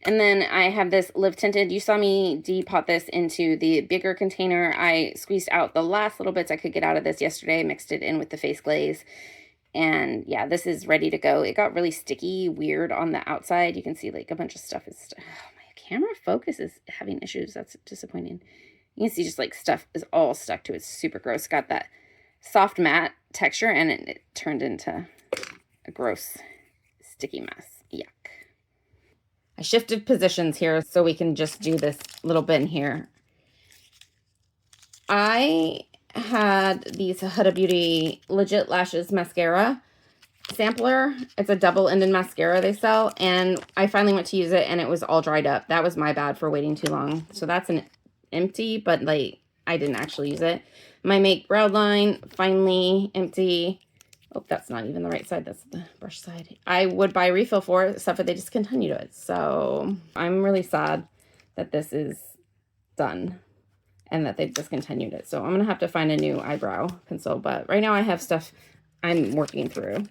And then I have this Live Tinted. You saw me depot this into the bigger container. I squeezed out the last little bits I could get out of this yesterday, mixed it in with the face glaze. And yeah, this is ready to go. It got really sticky, weird on the outside. You can see like a bunch of stuff is, oh, my camera focus is having issues. That's disappointing. You can see just like stuff is all stuck to it. It's super gross. Got that soft matte texture, and it turned into a gross sticky mess. Yuck. I shifted positions here so we can just do this little bin here. I had these Huda Beauty Legit Lashes Mascara sampler. It's a double-ended mascara they sell, and I finally went to use it, and it was all dried up. That was my bad for waiting too long. So that's an empty, but like I didn't actually use it. My Make Brow Line, finally empty. Oh, that's not even the right side. That's the brush side. I would buy a refill for it, except for they discontinued it. So I'm really sad that this is done and that they've discontinued it. So I'm going to have to find a new eyebrow pencil. But right now I have stuff I'm working through.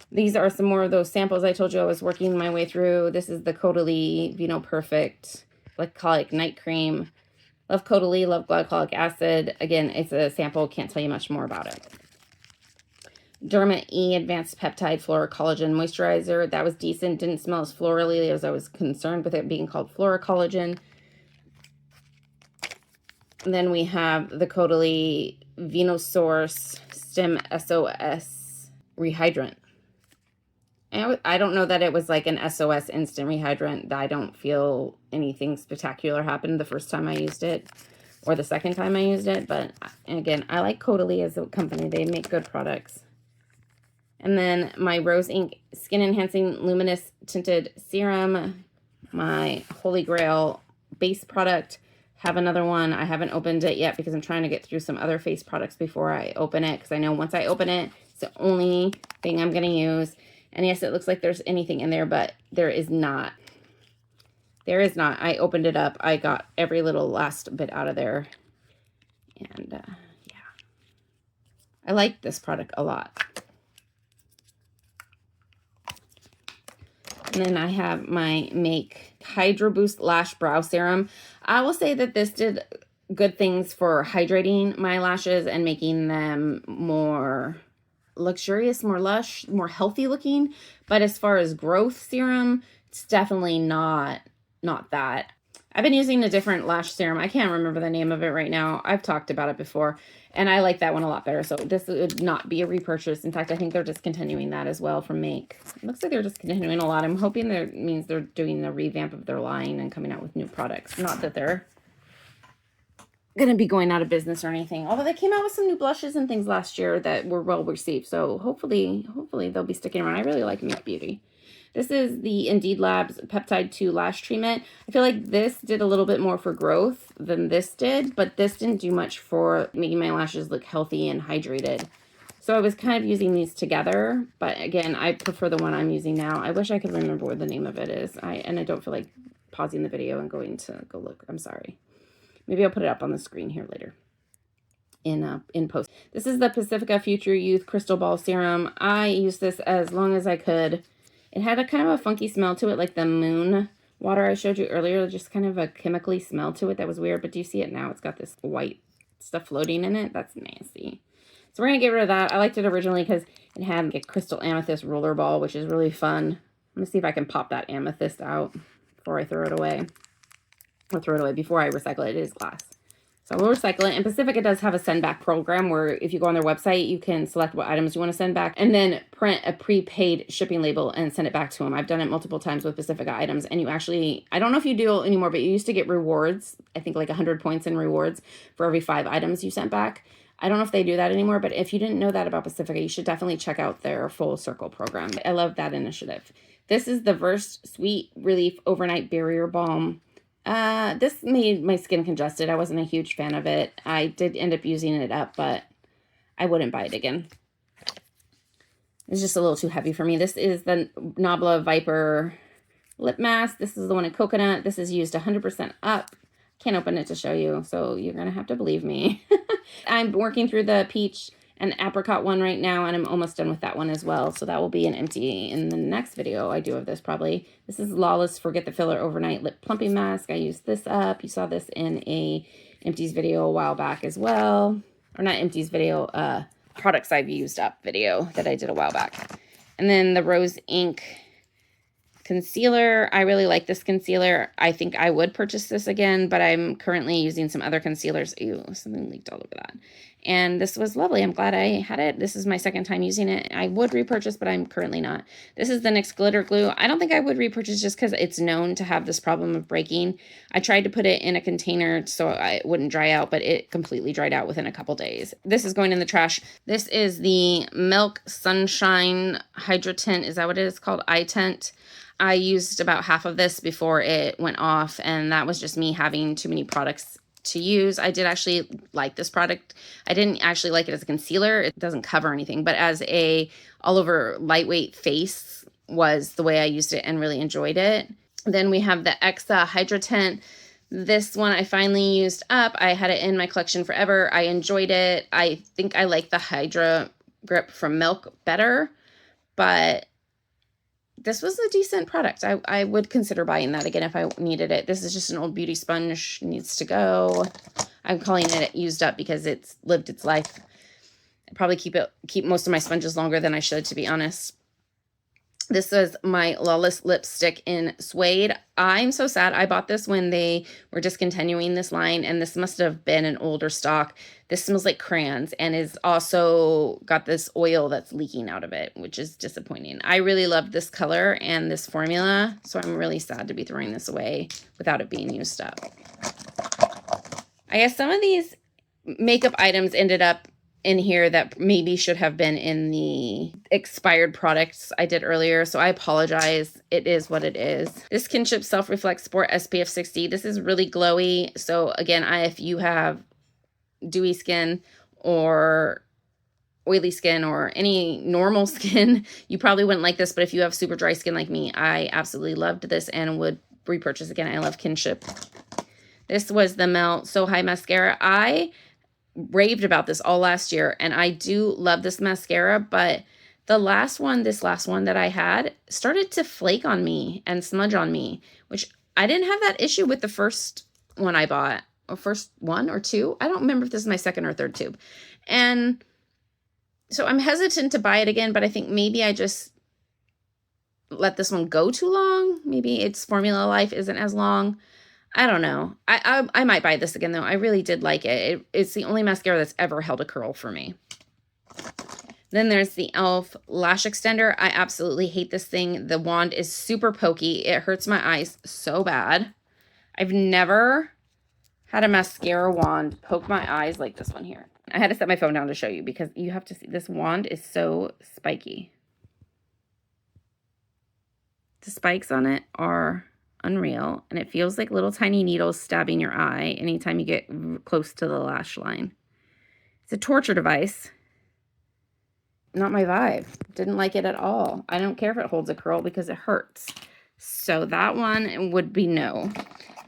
These are some more of those samples I told you I was working my way through. This is the Caudalie Vino Perfect Glycolic Night Cream. Love Caudalie, love glycolic acid. Again, it's a sample. Can't tell you much more about it. Derma E Advanced Peptide Flora Collagen Moisturizer. That was decent. Didn't smell as florally as I was concerned with it being called Flora Collagen. And then we have the Caudalie Venosource Stem SOS Rehydrant. And I don't know that it was like an SOS instant rehydrant. I don't feel anything spectacular happened the first time I used it or the second time I used it. But again, I like Caudalie as a company. They make good products. And then my Rose Inc Skin Enhancing Luminous Tinted Serum. My Holy Grail base product. Have another one. I haven't opened it yet because I'm trying to get through some other face products before I open it. Because I know once I open it, it's the only thing I'm going to use. And yes, it looks like there's anything in there, but there is not. There is not. I opened it up. I got every little last bit out of there. And yeah. I like this product a lot. And then I have my Make Hydro Boost Lash Brow Serum. I will say that this did good things for hydrating my lashes and making them more luxurious, more lush, more healthy looking. But as far as growth serum, it's definitely not that. I've been using a different lash serum. I can't remember the name of it right now. I've talked about it before, and I like that one a lot better. So this would not be a repurchase. In fact, I think they're discontinuing that as well from Make. It looks like they're discontinuing a lot. I'm hoping that means they're doing a revamp of their line and coming out with new products. Not that they're going to be going out of business or anything. Although they came out with some new blushes and things last year that were well received. So hopefully they'll be sticking around. I really like Make Beauty. This is the Indeed Labs Peptide 2 Lash Treatment. I feel like this did a little bit more for growth than this did, but this didn't do much for making my lashes look healthy and hydrated. So I was kind of using these together, but again, I prefer the one I'm using now. I wish I could remember what the name of it is. And I don't feel like pausing the video and going to go look. I'm sorry. Maybe I'll put it up on the screen here later in post. This is the Pacifica Future Youth Crystal Ball Serum. I used this as long as I could. It had a kind of a funky smell to it, like the moon water I showed you earlier, just kind of a chemically smell to it that was weird. But do you see it now? It's got this white stuff floating in it. That's nasty. So we're going to get rid of that. I liked it originally because it had a crystal amethyst roller ball, which is really fun. I'm going to see if I can pop that amethyst out before I throw it away. Or throw it away before I recycle it. It is glass. So we'll recycle it. And Pacifica does have a send back program where if you go on their website, you can select what items you want to send back and then print a prepaid shipping label and send it back to them. I've done it multiple times with Pacifica items. And you actually, I don't know if you do anymore, but you used to get rewards. I think like 100 points in rewards for every 5 items you sent back. I don't know if they do that anymore, but if you didn't know that about Pacifica, you should definitely check out their Full Circle program. I love that initiative. This is the Versed Sweet Relief Overnight Barrier Balm. This made my skin congested. I wasn't a huge fan of it. I did end up using it up, but I wouldn't buy it again. It's just a little too heavy for me. This is the Nabla Viper Lip Mask. This is the one in coconut. This is used 100% up. Can't open it to show you, so you're going to have to believe me. I'm working through the peach and apricot one right now, and I'm almost done with that one as well. So that will be an empty in the next video I do of this probably. This is Lawless Forget the Filler Overnight Lip Plumping Mask. I used this up. You saw this in a empties video a while back as well. Or not empties video, products I've used up video that I did a while back. And then the Rose Ink concealer. I really like this concealer. I think I would purchase this again, but I'm currently using some other concealers. Ew, something leaked all over that. And this was lovely. I'm glad I had it. This is my second time using it. I would repurchase, but I'm currently not. This is the NYX Glitter Glue. I don't think I would repurchase just because it's known to have this problem of breaking. I tried to put it in a container so it wouldn't dry out, but it completely dried out within a couple days. This is going in the trash. This is the Milk Sunshine Hydra Tint. Is that what it is called? Eye Tint. I used about half of this before it went off, and that was just me having too many products to use. I did actually like this product. I didn't actually like it as a concealer. It doesn't cover anything, but as a all over lightweight face was the way I used it and really enjoyed it. Then we have the Exa Hydra Tint. This one I finally used up. I had it in my collection forever. I enjoyed it. I think I like the Hydra Grip from Milk better, but this was a decent product. I would consider buying that again if I needed it. This is just an old beauty sponge. Needs to go. I'm calling it used up because it's lived its life. I probably keep most of my sponges longer than I should, to be honest. This is my Lawless lipstick in suede. I'm so sad. I bought this when they were discontinuing this line, and this must have been an older stock. This smells like crayons and is also got this oil that's leaking out of it, which is disappointing. I really loved this color and this formula, so I'm really sad to be throwing this away without it being used up. I guess some of these makeup items ended up in here that maybe should have been in the expired products I did earlier, so I apologize. It is what it is. This Kinship Self-Reflect Sport SPF 60. This is really glowy, so again, if you have dewy skin or oily skin or any normal skin, you probably wouldn't like this, but if you have super dry skin like me, I absolutely loved this and would repurchase again. I love Kinship. This was the Melt So High Mascara. I raved about this all last year, and I do love this mascara, but this last one that I had started to flake on me and smudge on me, which I didn't have that issue with the first one I bought, or first one or two. I don't remember if this is my second or third tube. And so I'm hesitant to buy it again, but I think maybe I just let this one go too long. Maybe its formula life isn't as long. I don't know. I might buy this again, though. I really did like it. It's the only mascara that's ever held a curl for me. Then there's the e.l.f. Lash Extender. I absolutely hate this thing. The wand is super pokey. It hurts my eyes so bad. I've never had a mascara wand poke my eyes like this one here. I had to set my phone down to show you because you have to see. This wand is so spiky. The spikes on it are unreal, and it feels like little tiny needles stabbing your eye anytime you get close to the lash line. It's a torture device. Not my vibe. Didn't like it at all. I don't care if it holds a curl because it hurts. So that one would be no.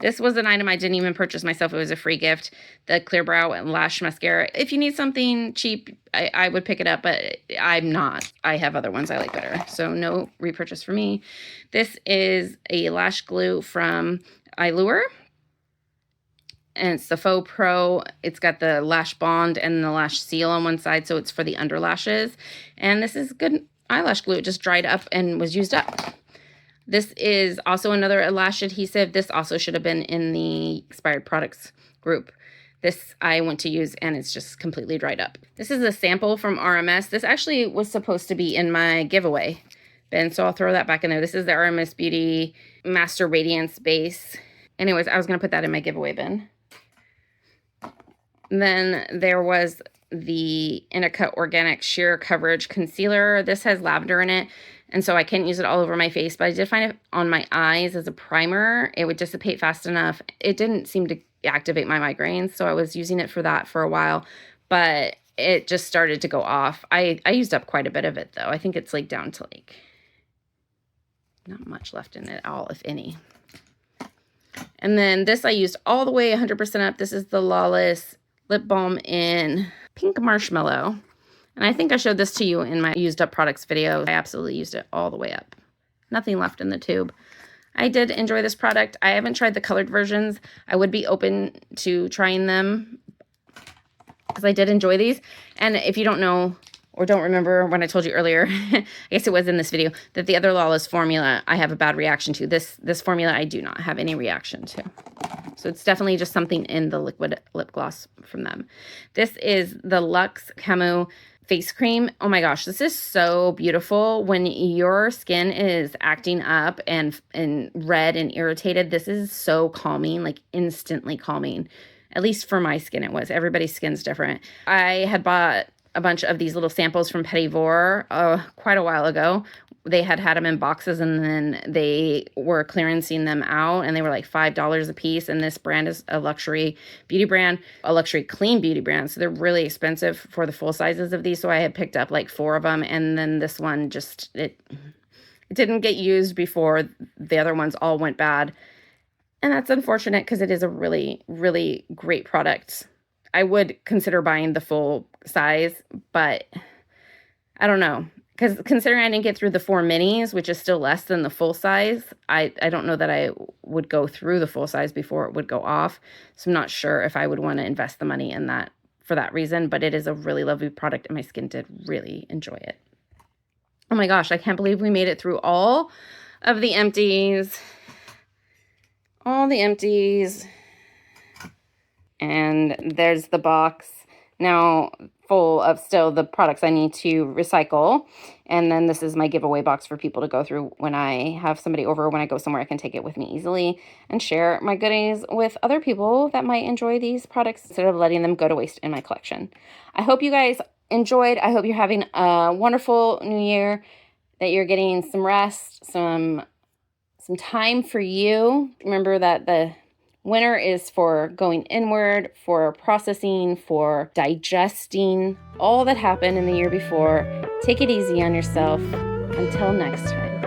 This was an item I didn't even purchase myself. It was a free gift. The Clear Brow and Lash Mascara. If you need something cheap, I would pick it up, but I'm not. I have other ones I like better. So no repurchase for me. This is a lash glue from Allure. And it's the Faux Pro. It's got the lash bond and the lash seal on one side, so it's for the underlashes. And this is good eyelash glue. It just dried up and was used up. This is also another lash adhesive. This also should have been in the expired products group. This I went to use and it's just completely dried up. This is a sample from RMS. This actually was supposed to be in my giveaway bin, so I'll throw that back in there. This is the RMS Beauty Master Radiance Base. Anyways, I was going to put that in my giveaway bin. Then there was the Indica Organic Sheer Coverage Concealer. This has lavender in it, and so I can't use it all over my face, but I did find it on my eyes as a primer. It would dissipate fast enough. It didn't seem to activate my migraines, so I was using it for that for a while, but it just started to go off. I used up quite a bit of it, though. I think it's like down to like not much left in it at all, if any. And then this I used all the way 100% up. This is the Lawless Lip Balm in Pink Marshmallow. And I think I showed this to you in my used up products video. I absolutely used it all the way up. Nothing left in the tube. I did enjoy this product. I haven't tried the colored versions. I would be open to trying them because I did enjoy these. And if you don't know or don't remember when I told you earlier, I guess it was in this video, that the other Lawless formula I have a bad reaction to. This formula I do not have any reaction to. So it's definitely just something in the liquid lip gloss from them. This is the Luxe Camo face cream. Oh my gosh, this is so beautiful. When your skin is acting up and red and irritated, this is so calming, like instantly calming. At least for my skin it was. Everybody's skin's different. I had bought a bunch of these little samples from Petit Vour quite a while ago. They had them in boxes, and then they were clearancing them out, and they were like $5 a piece. And this brand is a luxury beauty brand, a luxury clean beauty brand. So they're really expensive for the full sizes of these. So I had picked up like 4 of them, and then this one just, it didn't get used before the other ones all went bad. And that's unfortunate because it is a really, really great product. I would consider buying the full size, but I don't know. Because considering I didn't get through the 4 minis, which is still less than the full size, I don't know that I would go through the full size before it would go off. So I'm not sure if I would want to invest the money in that for that reason, but it is a really lovely product and my skin did really enjoy it. Oh my gosh, I can't believe we made it through all of the empties. All the empties. And there's the box now full of still the products I need to recycle. And then this is my giveaway box for people to go through when I have somebody over. When I go somewhere, I can take it with me easily and share my goodies with other people that might enjoy these products instead of letting them go to waste in my collection. I hope you guys enjoyed. I hope you're having a wonderful new year, that you're getting some rest, some time for you. Remember that the winter is for going inward, for processing, for digesting all that happened in the year before. Take it easy on yourself. Until next time.